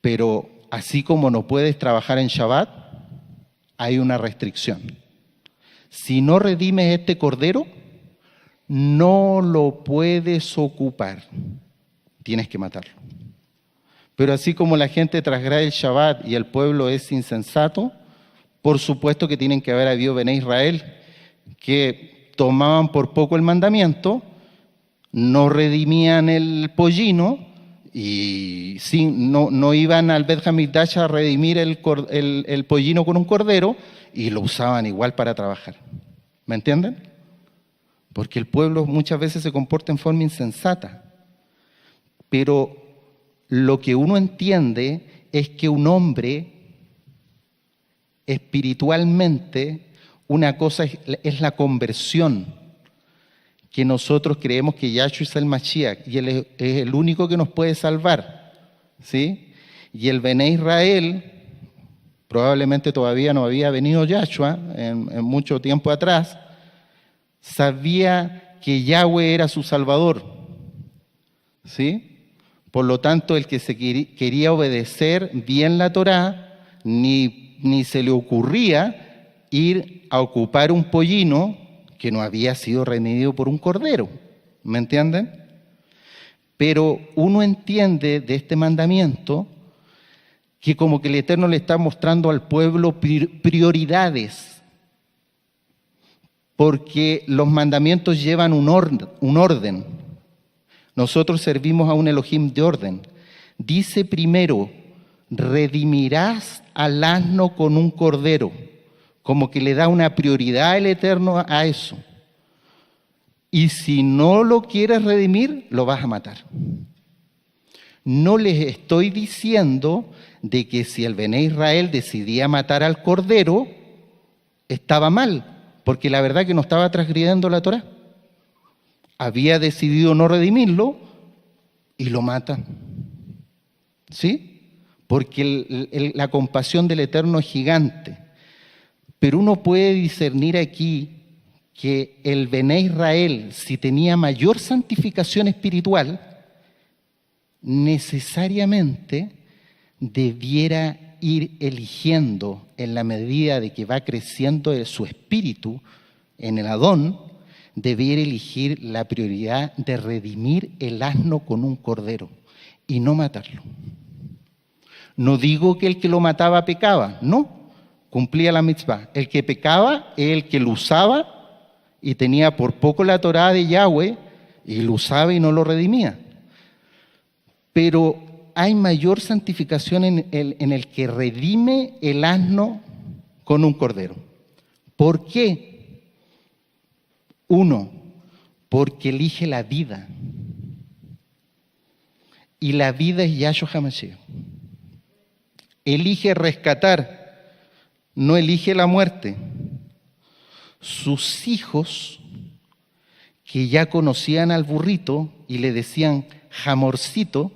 Pero así como no puedes trabajar en Shabbat, hay una restricción. Si no redimes este cordero, no lo puedes ocupar. Tienes que matarlo. Pero así como la gente transgrede el Shabbat y el pueblo es insensato, por supuesto que tienen que haber habido Bené Israel que tomaban por poco el mandamiento, no redimían el pollino y no iban al Bet Hamikdash a redimir el pollino con un cordero y lo usaban igual para trabajar. ¿Me entienden? Porque el pueblo muchas veces se comporta en forma insensata. Pero lo que uno entiende es que un hombre, espiritualmente, una cosa es la conversión, que nosotros creemos que Yahshua es el Mashiach y Él es el único que nos puede salvar, ¿sí? Y el Bené Israel, probablemente todavía no había venido Yahshua en mucho tiempo atrás, sabía que Yahweh era su Salvador, ¿sí? Por lo tanto, el que se quería obedecer bien la Torá, ni se le ocurría ir a ocupar un pollino que no había sido redimido por un cordero. ¿Me entienden? Pero uno entiende de este mandamiento que como que el Eterno le está mostrando al pueblo prioridades, porque los mandamientos llevan un orden. Nosotros servimos a un Elohim de orden. Dice primero, redimirás al asno con un cordero, como que le da una prioridad el Eterno a eso. Y si no lo quieres redimir, lo vas a matar. No les estoy diciendo de que si el Bené Israel decidía matar al cordero, estaba mal, porque la verdad que no estaba transgrediendo la Torá. Había decidido no redimirlo y lo matan. ¿Sí? Porque la compasión del Eterno es gigante. Pero uno puede discernir aquí que el Bené Israel, si tenía mayor santificación espiritual, necesariamente debiera ir eligiendo en la medida de que va creciendo su espíritu en el Adón, debiera elegir la prioridad de redimir el asno con un cordero y no matarlo. No digo que el que lo mataba pecaba, no, cumplía la mitzvah. El que pecaba es el que lo usaba y tenía por poco la Torá de Yahweh y lo usaba y no lo redimía. Pero hay mayor santificación en el que redime el asno con un cordero. ¿Por qué? Uno, porque elige la vida. Y la vida es Yahshua HaMashiach. Elige rescatar, no elige la muerte. Sus hijos, que ya conocían al burrito y le decían Jamorcito,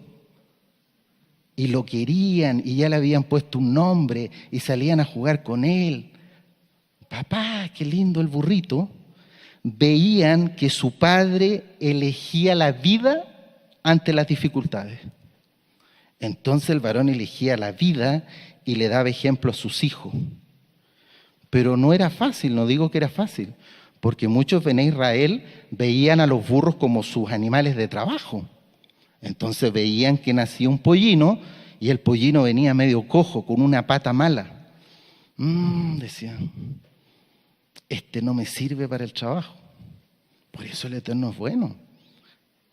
y lo querían y ya le habían puesto un nombre y salían a jugar con él. Papá, qué lindo el burrito. Veían que su padre elegía la vida ante las dificultades. Entonces el varón elegía la vida y le daba ejemplo a sus hijos. Pero no era fácil, no digo que era fácil, porque muchos en Israel veían a los burros como sus animales de trabajo. Entonces veían que nacía un pollino y el pollino venía medio cojo, con una pata mala. Decían, este no me sirve para el trabajo. Por eso el Eterno es bueno.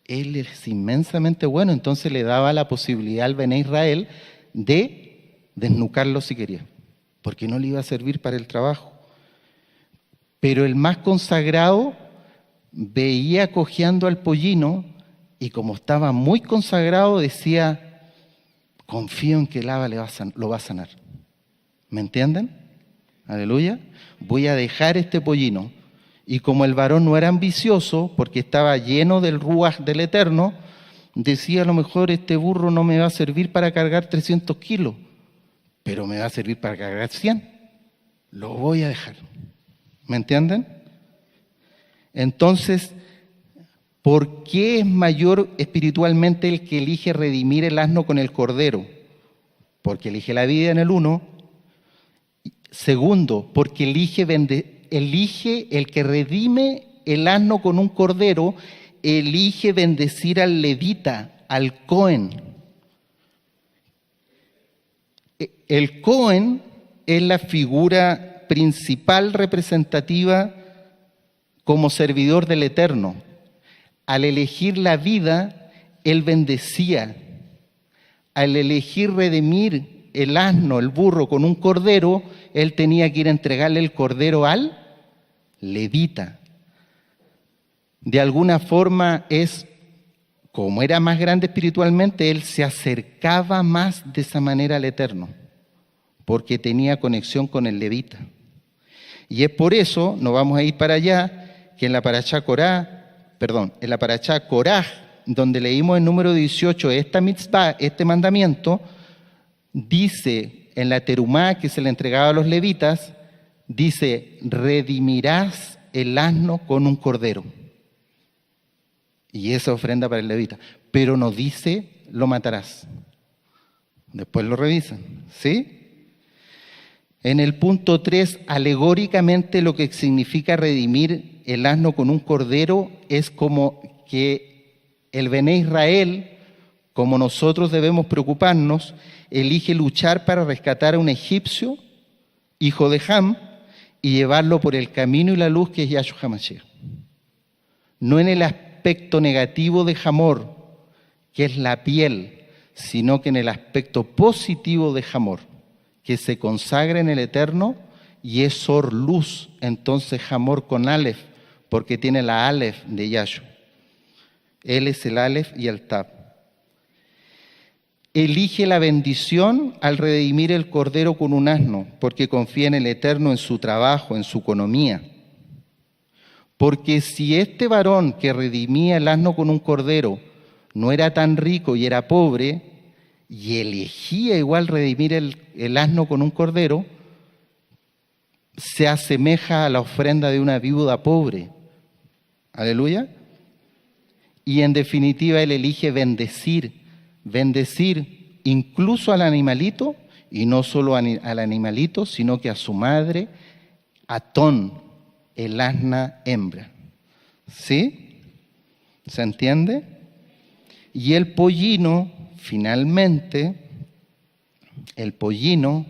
Él es inmensamente bueno, entonces le daba la posibilidad al Bené Israel de desnucarlo si quería, porque no le iba a servir para el trabajo. Pero el más consagrado veía cojeando al pollino y como estaba muy consagrado decía, confío en que el Abba lo va a sanar. ¿Me entienden? Aleluya. Voy a dejar este pollino. Y como el varón no era ambicioso, porque estaba lleno del ruaj del Eterno, decía, a lo mejor este burro no me va a servir para cargar 300 kilos, pero me va a servir para cargar 100. Lo voy a dejar. ¿Me entienden? Entonces, ¿por qué es mayor espiritualmente el que elige redimir el asno con el cordero? Porque elige la vida en el 1. Segundo, porque elige el que redime el asno con un cordero, elige bendecir al levita, al Cohen. El Cohen es la figura principal representativa como servidor del Eterno. Al elegir la vida, él bendecía. Al elegir redimir el asno, el burro, con un cordero, él tenía que ir a entregarle el cordero al levita. De alguna forma como era más grande espiritualmente, él se acercaba más de esa manera al Eterno, porque tenía conexión con el levita. Y es por eso, nos vamos a ir para allá, que en la parashá Koraj, donde leímos el número 18, esta mitzvah, este mandamiento, dice en la terumá que se le entregaba a los levitas, dice, redimirás el asno con un cordero. Y esa ofrenda para el levita. Pero no dice, lo matarás. Después lo revisan, ¿sí? En el punto 3, alegóricamente lo que significa redimir el asno con un cordero es como que el Bené Israel, como nosotros debemos preocuparnos, elige luchar para rescatar a un egipcio, hijo de Ham, y llevarlo por el camino y la luz que es Yahshua HaMashiach. No en el aspecto negativo de Hamor, que es la piel, sino que en el aspecto positivo de Hamor, que se consagra en el Eterno y es Sor luz, entonces Hamor con Aleph, porque tiene la Aleph de Yahshua. Él es el Aleph y el Tab. Elige la bendición al redimir el cordero con un asno, porque confía en el Eterno, en su trabajo, en su economía. Porque si este varón que redimía el asno con un cordero no era tan rico y era pobre, y elegía igual redimir el asno con un cordero, se asemeja a la ofrenda de una viuda pobre. Aleluya. Y en definitiva él elige bendecir incluso al animalito, y no solo al animalito, sino que a su madre, Atón, el asna hembra. ¿Sí? ¿Se entiende? Y el pollino, finalmente, el pollino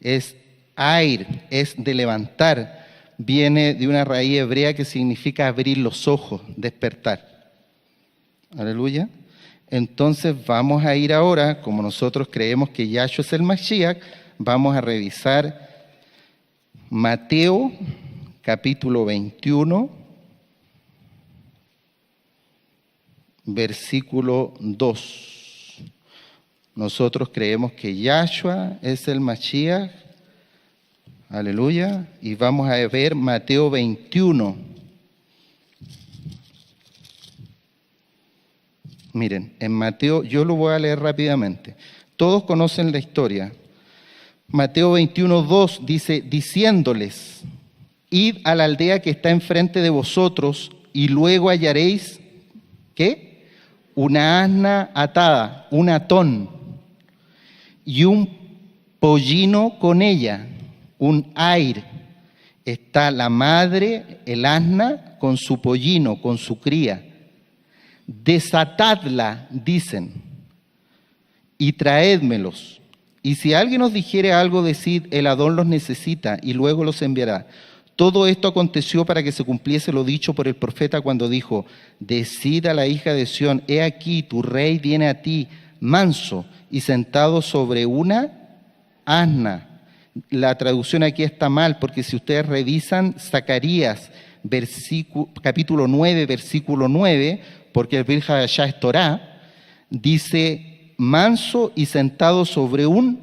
es air, es de levantar, viene de una raíz hebrea que significa abrir los ojos, despertar. Aleluya. Entonces vamos a ir ahora, como nosotros creemos que Yahshua es el Mashiach, vamos a revisar Mateo capítulo 21. versículo 2. Nosotros creemos que Yahshua es el Mashiach. Aleluya. Y vamos a ver Mateo 21. Miren, en Mateo, yo lo voy a leer rápidamente. Todos conocen la historia. Mateo 21, 2 dice, diciéndoles, id a la aldea que está enfrente de vosotros y luego hallaréis, ¿qué? Una asna atada, un atón y un pollino con ella, un air. Está la madre, el asna, con su pollino, con su cría. Desatadla, dicen, y traédmelos. Y si alguien os dijere algo, decid, el Adón los necesita, y luego los enviará. Todo esto aconteció para que se cumpliese lo dicho por el profeta cuando dijo, decid a la hija de Sión, he aquí, tu rey viene a ti, manso, y sentado sobre una asna. La traducción aquí está mal, porque si ustedes revisan Zacarías, capítulo 9, versículo 9, porque el Brit Hadashah es Torá, dice manso y sentado sobre un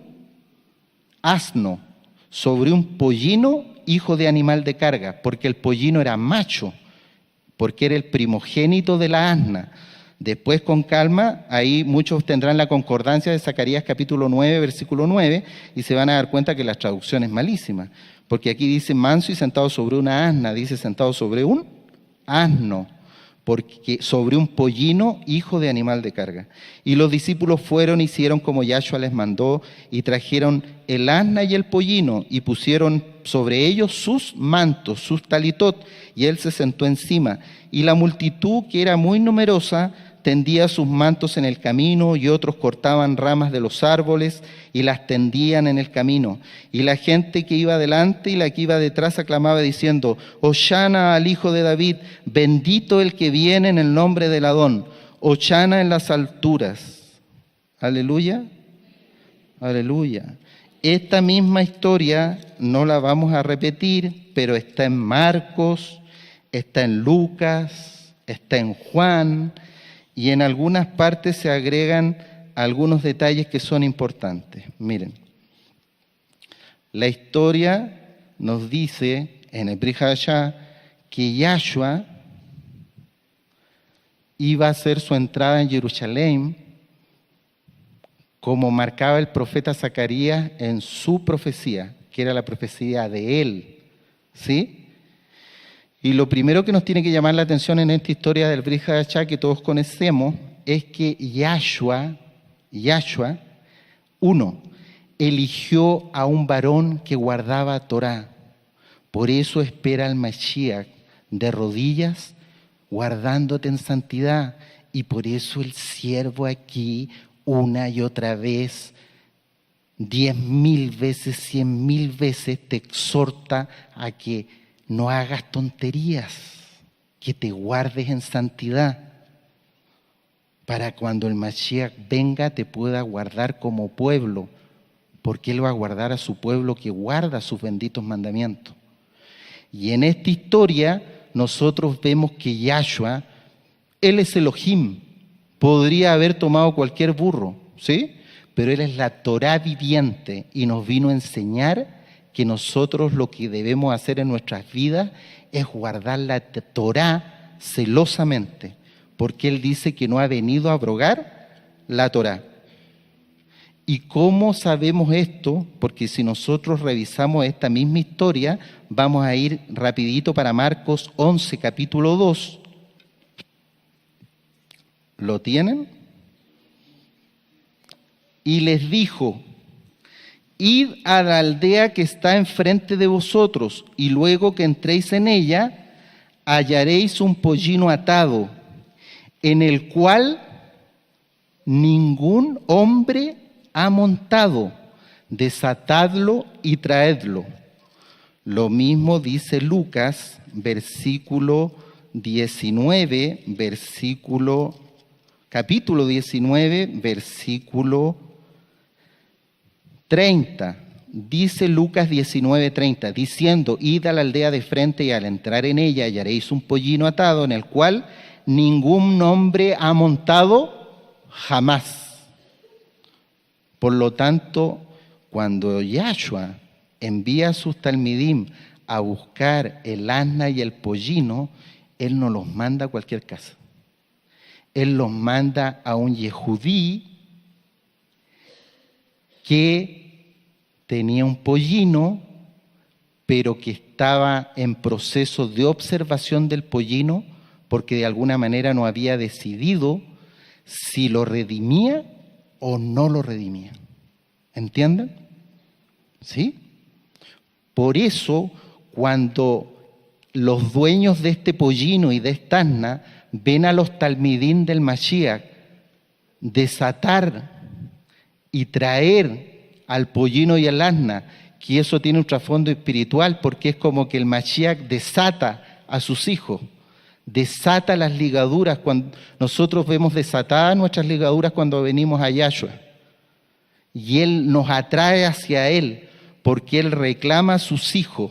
asno, sobre un pollino, hijo de animal de carga, porque el pollino era macho, porque era el primogénito de la asna. Después, con calma, ahí muchos tendrán la concordancia de Zacarías capítulo 9, versículo 9, y se van a dar cuenta que la traducción es malísima, porque aquí dice manso y sentado sobre una asna, dice sentado sobre un asno, porque sobre un pollino, hijo de animal de carga. Y los discípulos fueron, hicieron como Yahshua les mandó, y trajeron el asna y el pollino, y pusieron sobre ellos sus mantos, sus talitot, y él se sentó encima. Y la multitud, que era muy numerosa, tendía sus mantos en el camino, y otros cortaban ramas de los árboles y las tendían en el camino. Y la gente que iba delante y la que iba detrás aclamaba diciendo, Hosanna al Hijo de David, bendito el que viene en el nombre del Adón, Hosanna en las alturas. Aleluya, aleluya. Esta misma historia no la vamos a repetir, pero está en Marcos, está en Lucas, está en Juan, y en algunas partes se agregan algunos detalles que son importantes. Miren, la historia nos dice en el Brit Hadashah que Yahshua iba a hacer su entrada en Jerusalén como marcaba el profeta Zacarías en su profecía, que era la profecía de él, ¿sí? Y lo primero que nos tiene que llamar la atención en esta historia del Brit Hadashah que todos conocemos es que Yahshua, uno, eligió a un varón que guardaba Torá. Por eso espera al Mashiach de rodillas, guardándote en santidad. Y por eso el siervo aquí, una y otra vez, 10,000 veces, 100,000 veces, te exhorta a que no hagas tonterías, que te guardes en santidad, para cuando el Mashiach venga te pueda guardar como pueblo, porque Él va a guardar a su pueblo que guarda sus benditos mandamientos. Y en esta historia nosotros vemos que Yahshua, Él es Elohim, podría haber tomado cualquier burro, ¿sí? Pero Él es la Torá viviente y nos vino a enseñar que nosotros lo que debemos hacer en nuestras vidas es guardar la Torá celosamente, porque Él dice que no ha venido a abrogar la Torá. ¿Y cómo sabemos esto? Porque si nosotros revisamos esta misma historia, vamos a ir rapidito para Marcos 11, capítulo 2. ¿Lo tienen? Y les dijo, id a la aldea que está enfrente de vosotros, y luego que entréis en ella, hallaréis un pollino atado, en el cual ningún hombre ha montado. Desatadlo y traedlo. Lo mismo dice Lucas, versículo 19, capítulo 19, versículo 30. Dice Lucas 19:30, diciendo, id a la aldea de frente y al entrar en ella hallaréis un pollino atado en el cual ningún hombre ha montado jamás. Por lo tanto, cuando Yahshua envía a sus talmidim a buscar el asna y el pollino, Él no los manda a cualquier casa. Él los manda a un yehudí que tenía un pollino, pero que estaba en proceso de observación del pollino, porque de alguna manera no había decidido si lo redimía o no lo redimía. ¿Entienden? ¿Sí? Por eso, cuando los dueños de este pollino y de esta asna ven a los talmidín del Mashiach desatar y traer al pollino y al asna, que eso tiene un trasfondo espiritual, porque es como que el Mashiach desata a sus hijos, desata las ligaduras. Cuando nosotros vemos desatadas nuestras ligaduras cuando venimos a Yahshua, y Él nos atrae hacia Él, porque Él reclama a sus hijos,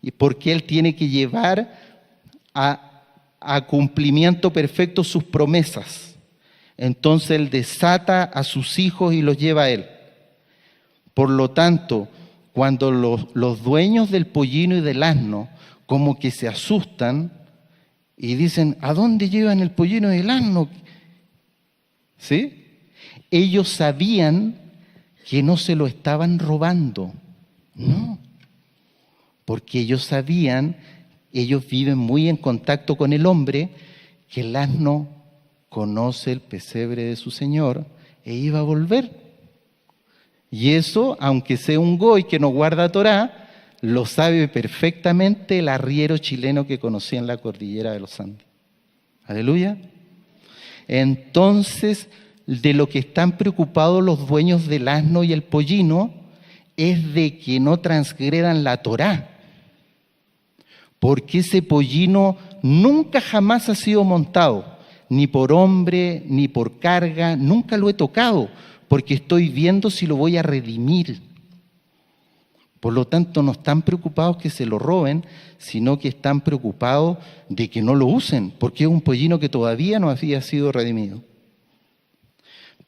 y porque Él tiene que llevar a cumplimiento perfecto sus promesas. Entonces Él desata a sus hijos y los lleva a Él. Por lo tanto, cuando los dueños del pollino y del asno como que se asustan y dicen, ¿a dónde llevan el pollino y el asno? ¿Sí? Ellos sabían que no se lo estaban robando, no, porque ellos sabían, ellos viven muy en contacto con el hombre, que el asno conoce el pesebre de su señor e iba a volver. Y eso, aunque sea un goy que no guarda Torá, lo sabe perfectamente el arriero chileno que conocía en la cordillera de los Andes. Aleluya. Entonces, de lo que están preocupados los dueños del asno y el pollino es de que no transgredan la Torá. Porque ese pollino nunca jamás ha sido montado, ni por hombre, ni por carga, nunca lo he tocado, porque estoy viendo si lo voy a redimir. Por lo tanto, no están preocupados que se lo roben, sino que están preocupados de que no lo usen, porque es un pollino que todavía no había sido redimido.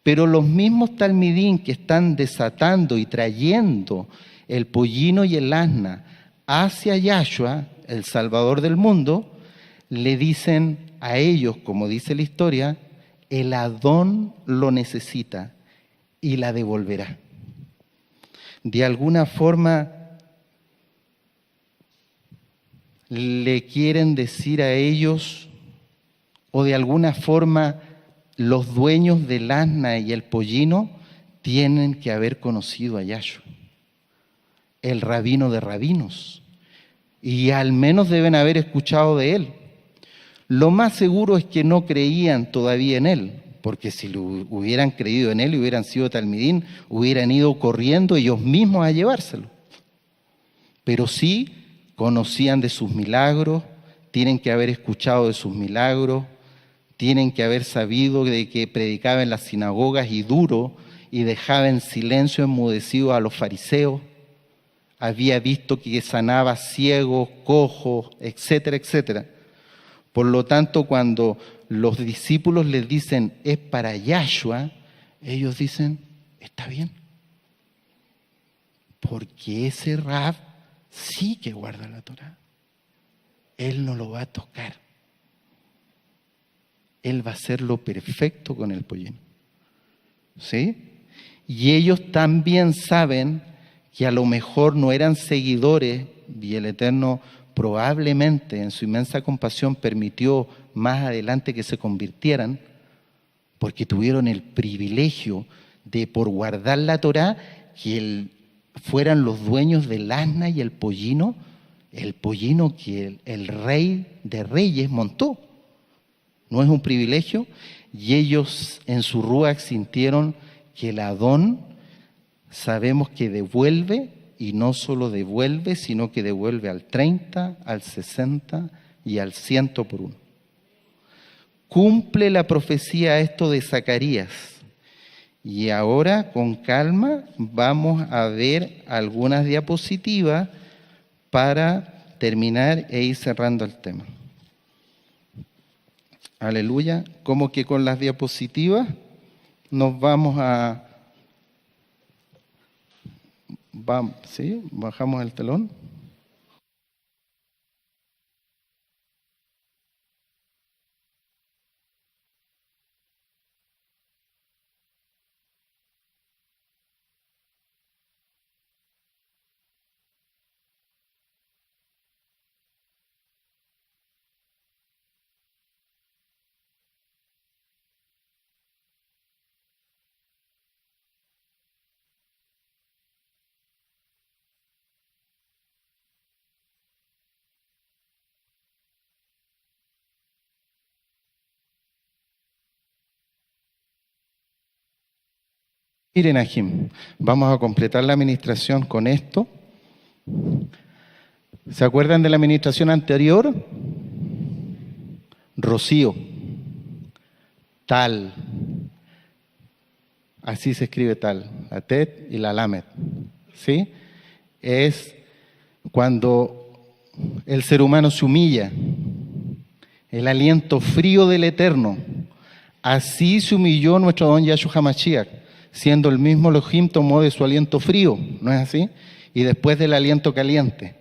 Pero los mismos talmidín que están desatando y trayendo el pollino y el asna hacia Yahshua, el Salvador del mundo, le dicen a ellos, como dice la historia, el Adón lo necesita y la devolverá. De alguna forma le quieren decir a ellos, o de alguna forma los dueños del asna y el pollino tienen que haber conocido a Yahshua, el rabino de rabinos, y al menos deben haber escuchado de él. Lo más seguro es que no creían todavía en él, porque si lo hubieran creído en él y hubieran sido talmidín, hubieran ido corriendo ellos mismos a llevárselo. Pero sí conocían de sus milagros, tienen que haber escuchado de sus milagros, tienen que haber sabido de que predicaba en las sinagogas y duro y dejaba en silencio enmudecido a los fariseos. Había visto que sanaba ciegos, cojos, etcétera, etcétera. Por lo tanto, cuando los discípulos les dicen, es para Yahshua, ellos dicen, está bien. Porque ese Rab sí que guarda la Torá. Él no lo va a tocar. Él va a hacerlo perfecto con el pollino. ¿Sí? Y ellos también saben que a lo mejor no eran seguidores y el Eterno probablemente en su inmensa compasión permitió más adelante que se convirtieran, porque tuvieron el privilegio de, por guardar la Torá, que fueran los dueños del asna y el pollino que el rey de reyes montó. ¿No es un privilegio? Y ellos en su ruach sintieron que el Adón, sabemos que devuelve, y no solo devuelve, sino que devuelve al 30, al 60 y al 100 por uno. Cumple la profecía esto de Zacarías. Y ahora, con calma, vamos a ver algunas diapositivas para terminar e ir cerrando el tema. Aleluya. Como que con las diapositivas nos vamos a... ¿Sí? Bajamos el telón. Miren, Ajim, vamos a completar la administración con esto. ¿Se acuerdan de la administración anterior? Rocío, tal, así se escribe tal, la tet y la lamet, ¿sí? Es cuando el ser humano se humilla, el aliento frío del Eterno. Así se humilló nuestro don Yahshua HaMashiach, siendo el mismo Elohim tomó de su aliento frío, ¿no es así? Y después del aliento caliente.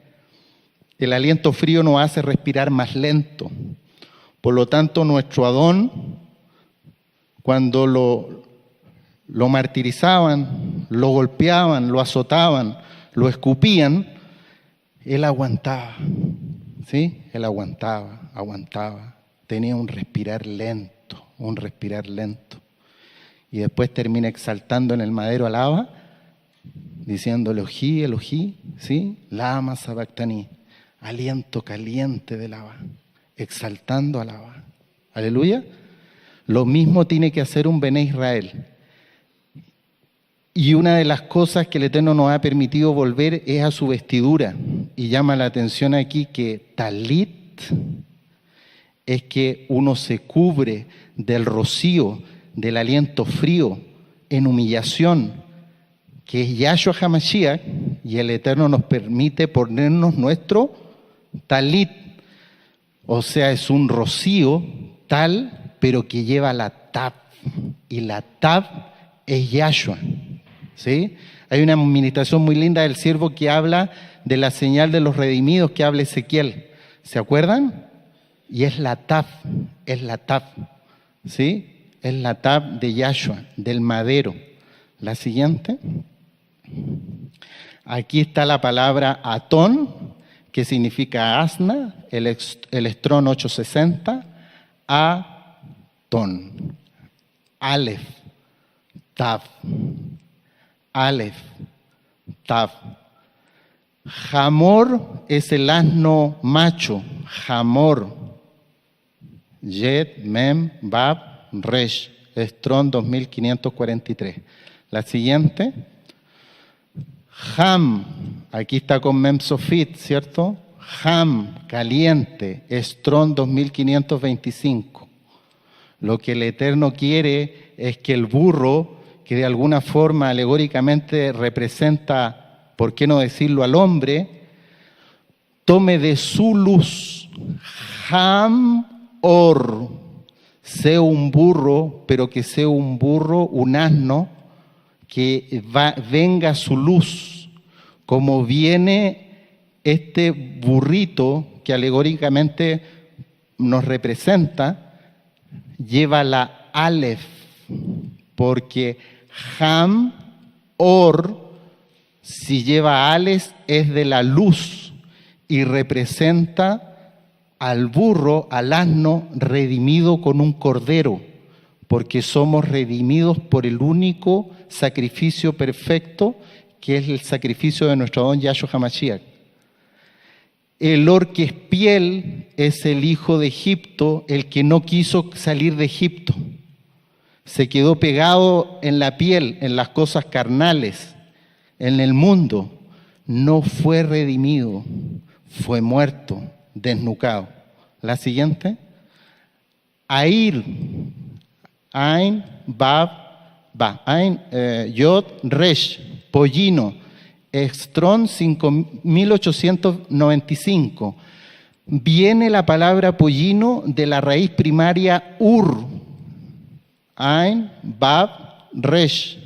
El aliento frío nos hace respirar más lento. Por lo tanto, nuestro Adón, cuando lo martirizaban, lo golpeaban, lo azotaban, lo escupían, él aguantaba, ¿sí? Él aguantaba. Tenía un respirar lento. Y después termina exaltando en el madero alaba, diciendo Elohí, Elohí, ¿sí? Lama sabactaní, aliento caliente de lava, exaltando alaba. Aleluya. Lo mismo tiene que hacer un Bené Israel. Y una de las cosas que el Eterno nos ha permitido volver es a su vestidura. Y llama la atención aquí que talit es que uno se cubre del rocío, del aliento frío, en humillación, que es Yahshua HaMashiach, y el Eterno nos permite ponernos nuestro talit. O sea, es un rocío tal, pero que lleva la tab, y la tab es Yahshua, ¿sí? Hay una administración muy linda del siervo que habla de la señal de los redimidos que habla Ezequiel, ¿se acuerdan? Y es la tab, ¿sí? Es la tab de Yahshua, del madero. La siguiente. Aquí está la palabra atón, que significa asna, el estrón 860, atón, alef, tav, Jamor es el asno macho, jamor, yet, mem, bab, resh, estrón 2543. La siguiente. Ham, aquí está con mem sofit, ¿cierto? Ham, caliente, estrón 2525. Lo que el Eterno quiere es que el burro, que de alguna forma alegóricamente representa, ¿por qué no decirlo al hombre?, tome de su luz. Ham or, sea un burro, pero que sea un burro, un asno, que venga su luz, como viene este burrito que alegóricamente nos representa, lleva la alef, porque ham, or, si lleva ales, es de la luz y representa al burro, al asno, redimido con un cordero, porque somos redimidos por el único sacrificio perfecto, que es el sacrificio de nuestro don Yahshua HaMashiach. El or que es piel es el hijo de Egipto, el que no quiso salir de Egipto. Se quedó pegado en la piel, en las cosas carnales, en el mundo. No fue redimido, fue muerto, desnucado. La siguiente. Air, Ain, Bab, Ain, Yod, Resh, pollino, Extrón 5895. Viene la palabra pollino de la raíz primaria ur, Ain, Bab, Resh.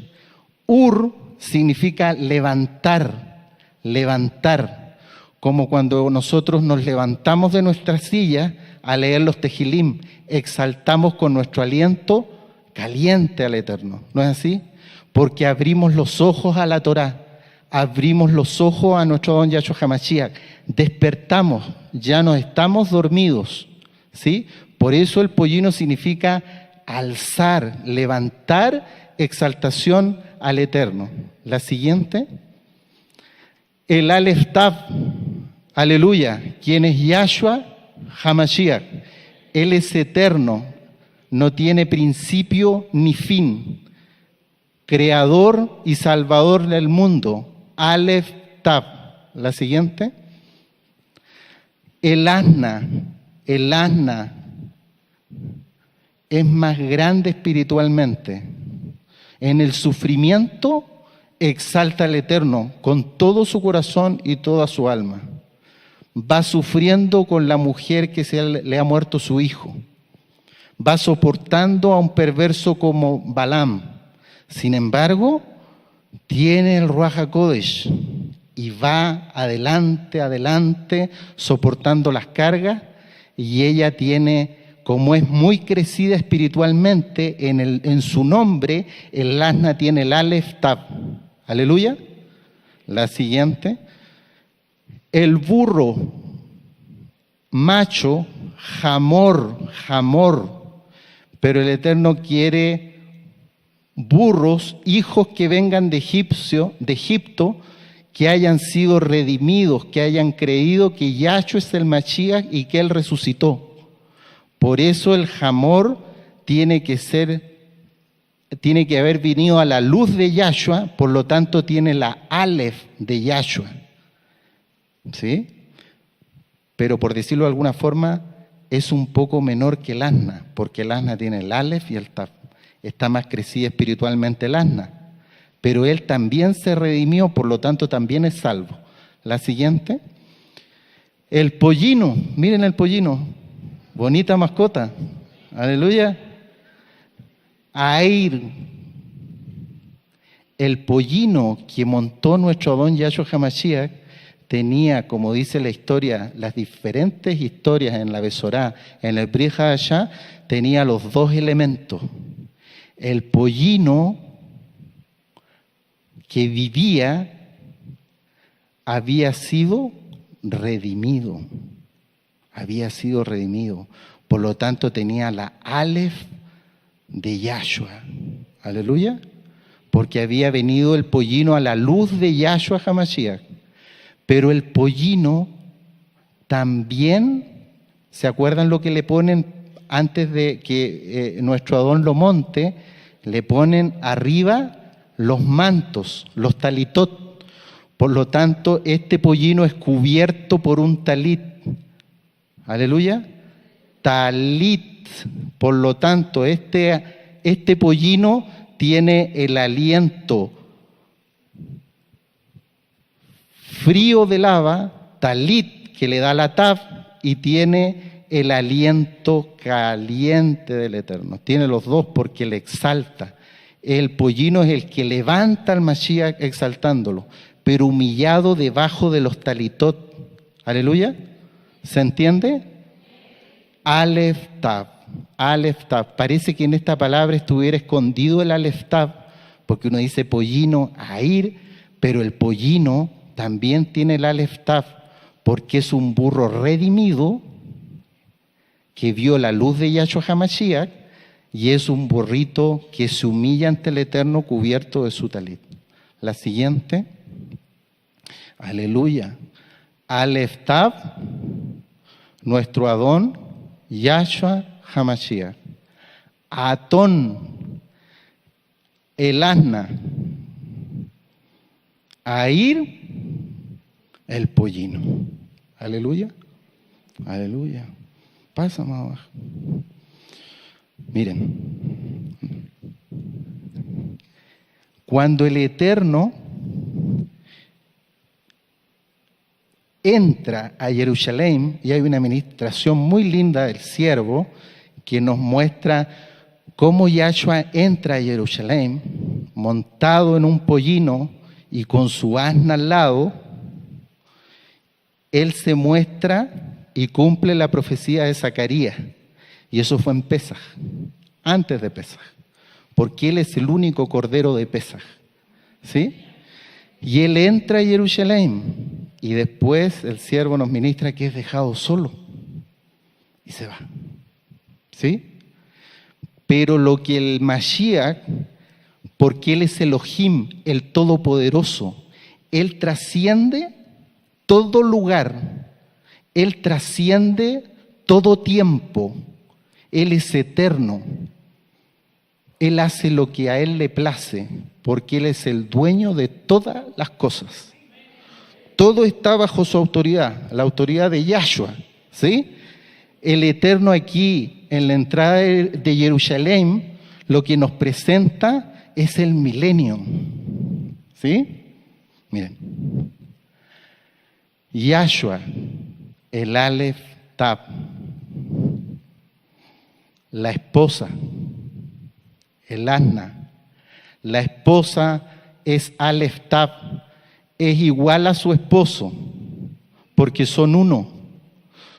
Ur significa levantar, levantar, como cuando nosotros nos levantamos de nuestra silla a leer los tejilim, exaltamos con nuestro aliento caliente al Eterno, ¿no es así? Porque abrimos los ojos a la Torá, abrimos los ojos a nuestro don Yahshua HaMashiach, despertamos, ya no estamos dormidos, ¿sí? Por eso el pollino significa alzar, levantar, exaltación al Eterno. La siguiente, el Aleph Tav, aleluya, quien es Yahshua HaMashiach, Él es eterno, no tiene principio ni fin, creador y salvador del mundo, Aleph Tav. La siguiente, el asna es más grande espiritualmente. En el sufrimiento exalta al Eterno con todo su corazón y toda su alma. Va sufriendo con la mujer que le ha muerto su hijo. Va soportando a un perverso como Balaam. Sin embargo, tiene el Ruach HaKodesh y va adelante, adelante, soportando las cargas, y ella tiene, como es muy crecida espiritualmente, en su nombre, el asna tiene el Aleph Tav. Aleluya. La siguiente. El burro macho, Hamor. Pero el Eterno quiere burros, hijos que vengan de Egipto, que hayan sido redimidos, que hayan creído que Yahshua es el Mashiach y que Él resucitó. Por eso el Hamor tiene que haber venido a la luz de Yahshua, por lo tanto tiene la Aleph de Yahshua. ¿Sí? Pero por decirlo de alguna forma, es un poco menor que el asna, porque el asna tiene el Aleph y el Tav. Está más crecida espiritualmente el asna. Pero él también se redimió, por lo tanto también es salvo. La siguiente. El pollino, miren el pollino, bonita mascota. Aleluya. Air, el pollino que montó nuestro don Yahshua HaMashiach, tenía, como dice la historia, las diferentes historias en la Besorá, en el Brit Hadashah, tenía los dos elementos. El pollino que vivía había sido redimido. Por lo tanto, tenía la Aleph de Yahshua. Aleluya. Porque había venido el pollino a la luz de Yahshua HaMashiach. Pero el pollino también, ¿se acuerdan lo que le ponen antes de que nuestro Adón lo monte? Le ponen arriba los mantos, los talitot. Por lo tanto, este pollino es cubierto por un talit. Aleluya. Talit. Por lo tanto, este pollino tiene el aliento frío de lava, talit, que le da la tav, y tiene el aliento caliente del Eterno. Tiene los dos porque le exalta. El pollino es el que levanta al Mashiach exaltándolo, pero humillado debajo de los talitot. Aleluya. ¿Se entiende? Aleph Tav. Aleph Tav. Parece que en esta palabra estuviera escondido el Aleph Tav, porque uno dice pollino, Air, pero el pollino también tiene el Aleph Tav, porque es un burro redimido que vio la luz de Yahshua HaMashiach, y es un burrito que se humilla ante el Eterno cubierto de su talit. La siguiente. Aleluya. Aleph Tav, nuestro Adón, Yahshua HaMashiach. Atón, el asna. Air, el pollino. Aleluya. Aleluya. Pasa más abajo. Miren. Cuando el Eterno entra a Jerusalén, y hay una administración muy linda del siervo que nos muestra cómo Yahshua entra a Jerusalén montado en un pollino y con su asna al lado. Él se muestra y cumple la profecía de Zacarías, y eso fue en Pesaj, antes de Pesaj, porque Él es el único cordero de Pesaj, ¿sí? Y Él entra a Jerusalén, y después el siervo nos ministra que es dejado solo, y se va, ¿sí? Pero lo que el Mashiach, porque Él es Elohim, el Todopoderoso, Él trasciende todo lugar, Él trasciende todo tiempo, Él es eterno, Él hace lo que a Él le place, porque Él es el dueño de todas las cosas. Todo está bajo su autoridad, la autoridad de Yahshua, ¿sí? El Eterno aquí, en la entrada de Jerusalén, lo que nos presenta es el milenio, ¿sí? Miren. Yahshua, el Aleph Tab, la esposa, el asna. La esposa es Aleph Tab, es igual a su esposo, porque son uno.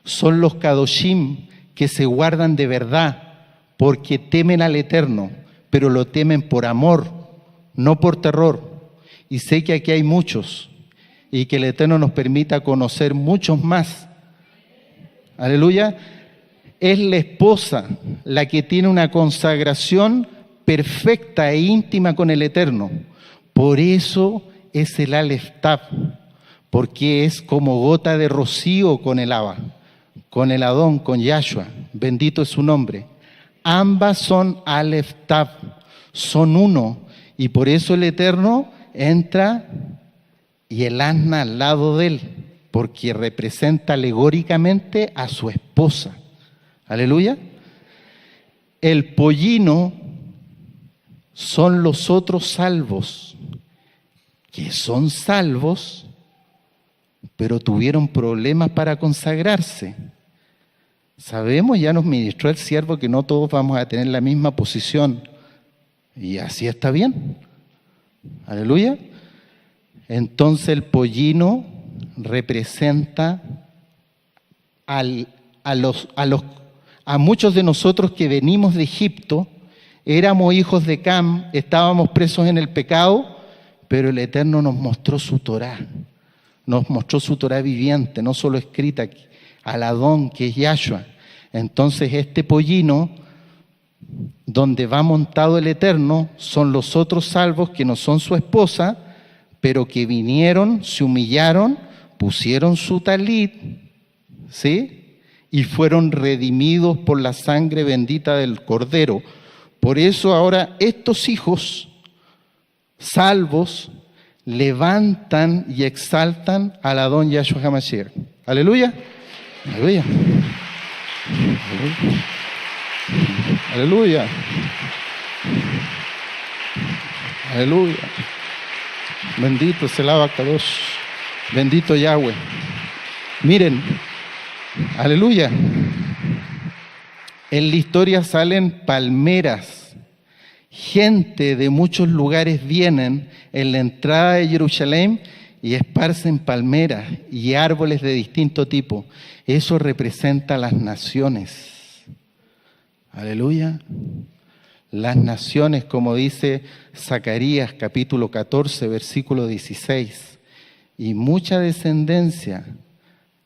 Son los Kadoshim que se guardan de verdad, porque temen al Eterno, pero lo temen por amor, no por terror. Y sé que aquí hay muchos, y que el Eterno nos permita conocer muchos más. Aleluya. Es la esposa la que tiene una consagración perfecta e íntima con el Eterno. Por eso es el Aleph Tab, porque es como gota de rocío con el Abba, con el Adón, con Yahshua. Bendito es su nombre. Ambas son Aleph Tab, son uno, y por eso el Eterno entra y el asna al lado de él, porque representa alegóricamente a su esposa. Aleluya. El pollino son los otros salvos, que son salvos, pero tuvieron problemas para consagrarse. Sabemos, ya nos ministró el siervo, que no todos vamos a tener la misma posición, y así está bien. Aleluya. Entonces el pollino representa a muchos de nosotros que venimos de Egipto. Éramos hijos de Cam, estábamos presos en el pecado, pero el Eterno nos mostró su Torá, nos mostró su Torá viviente, no solo escrita, al Adón, que es Yahshua. Entonces este pollino, donde va montado el Eterno, son los otros salvos que no son su esposa, pero que vinieron, se humillaron, pusieron su talit, ¿sí? Y fueron redimidos por la sangre bendita del Cordero. Por eso ahora estos hijos salvos levantan y exaltan al Adón Yahshua HaMashiach. Aleluya. Aleluya. Aleluya. Aleluya. Bendito es el Abacadosh. Bendito Yahweh. Miren, aleluya. En la historia salen palmeras. Gente de muchos lugares vienen en la entrada de Jerusalén y esparcen palmeras y árboles de distinto tipo. Eso representa las naciones. Aleluya. Las naciones, como dice Zacarías capítulo 14, versículo 16. Y mucha descendencia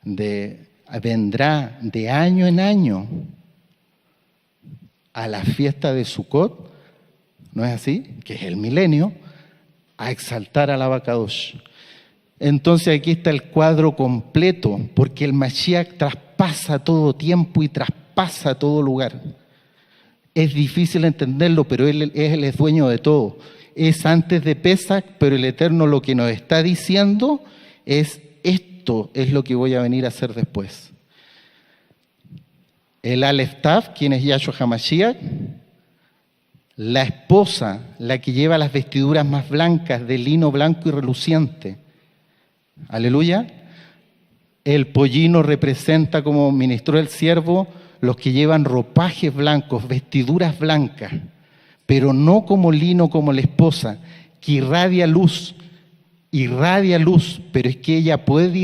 vendrá de año en año a la fiesta de Sukkot, ¿no es así? Que es el milenio, a exaltar al Abacadosh. Entonces aquí está el cuadro completo, porque el Mashiach traspasa todo tiempo y traspasa todo lugar. Es difícil entenderlo, pero Él es dueño de todo. Es antes de Pesach, pero el Eterno lo que nos está diciendo es: esto es lo que voy a venir a hacer después. El Aleph Tav, quien es Yahshua HaMashiach, la esposa, la que lleva las vestiduras más blancas de lino blanco y reluciente. Aleluya. El pollino representa, como ministró el siervo, los que llevan ropajes blancos, vestiduras blancas, pero no como lino como la esposa, que irradia luz, pero es que ella puede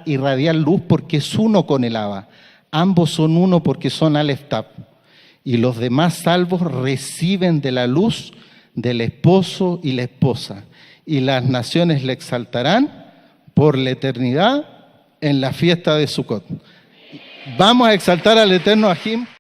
irradiar luz porque es uno con el Abba. Ambos son uno porque son Aleph Taf. Y los demás salvos reciben de la luz del esposo y la esposa. Y las naciones le exaltarán por la eternidad en la fiesta de Sukkot. Vamos a exaltar al eterno Ajim.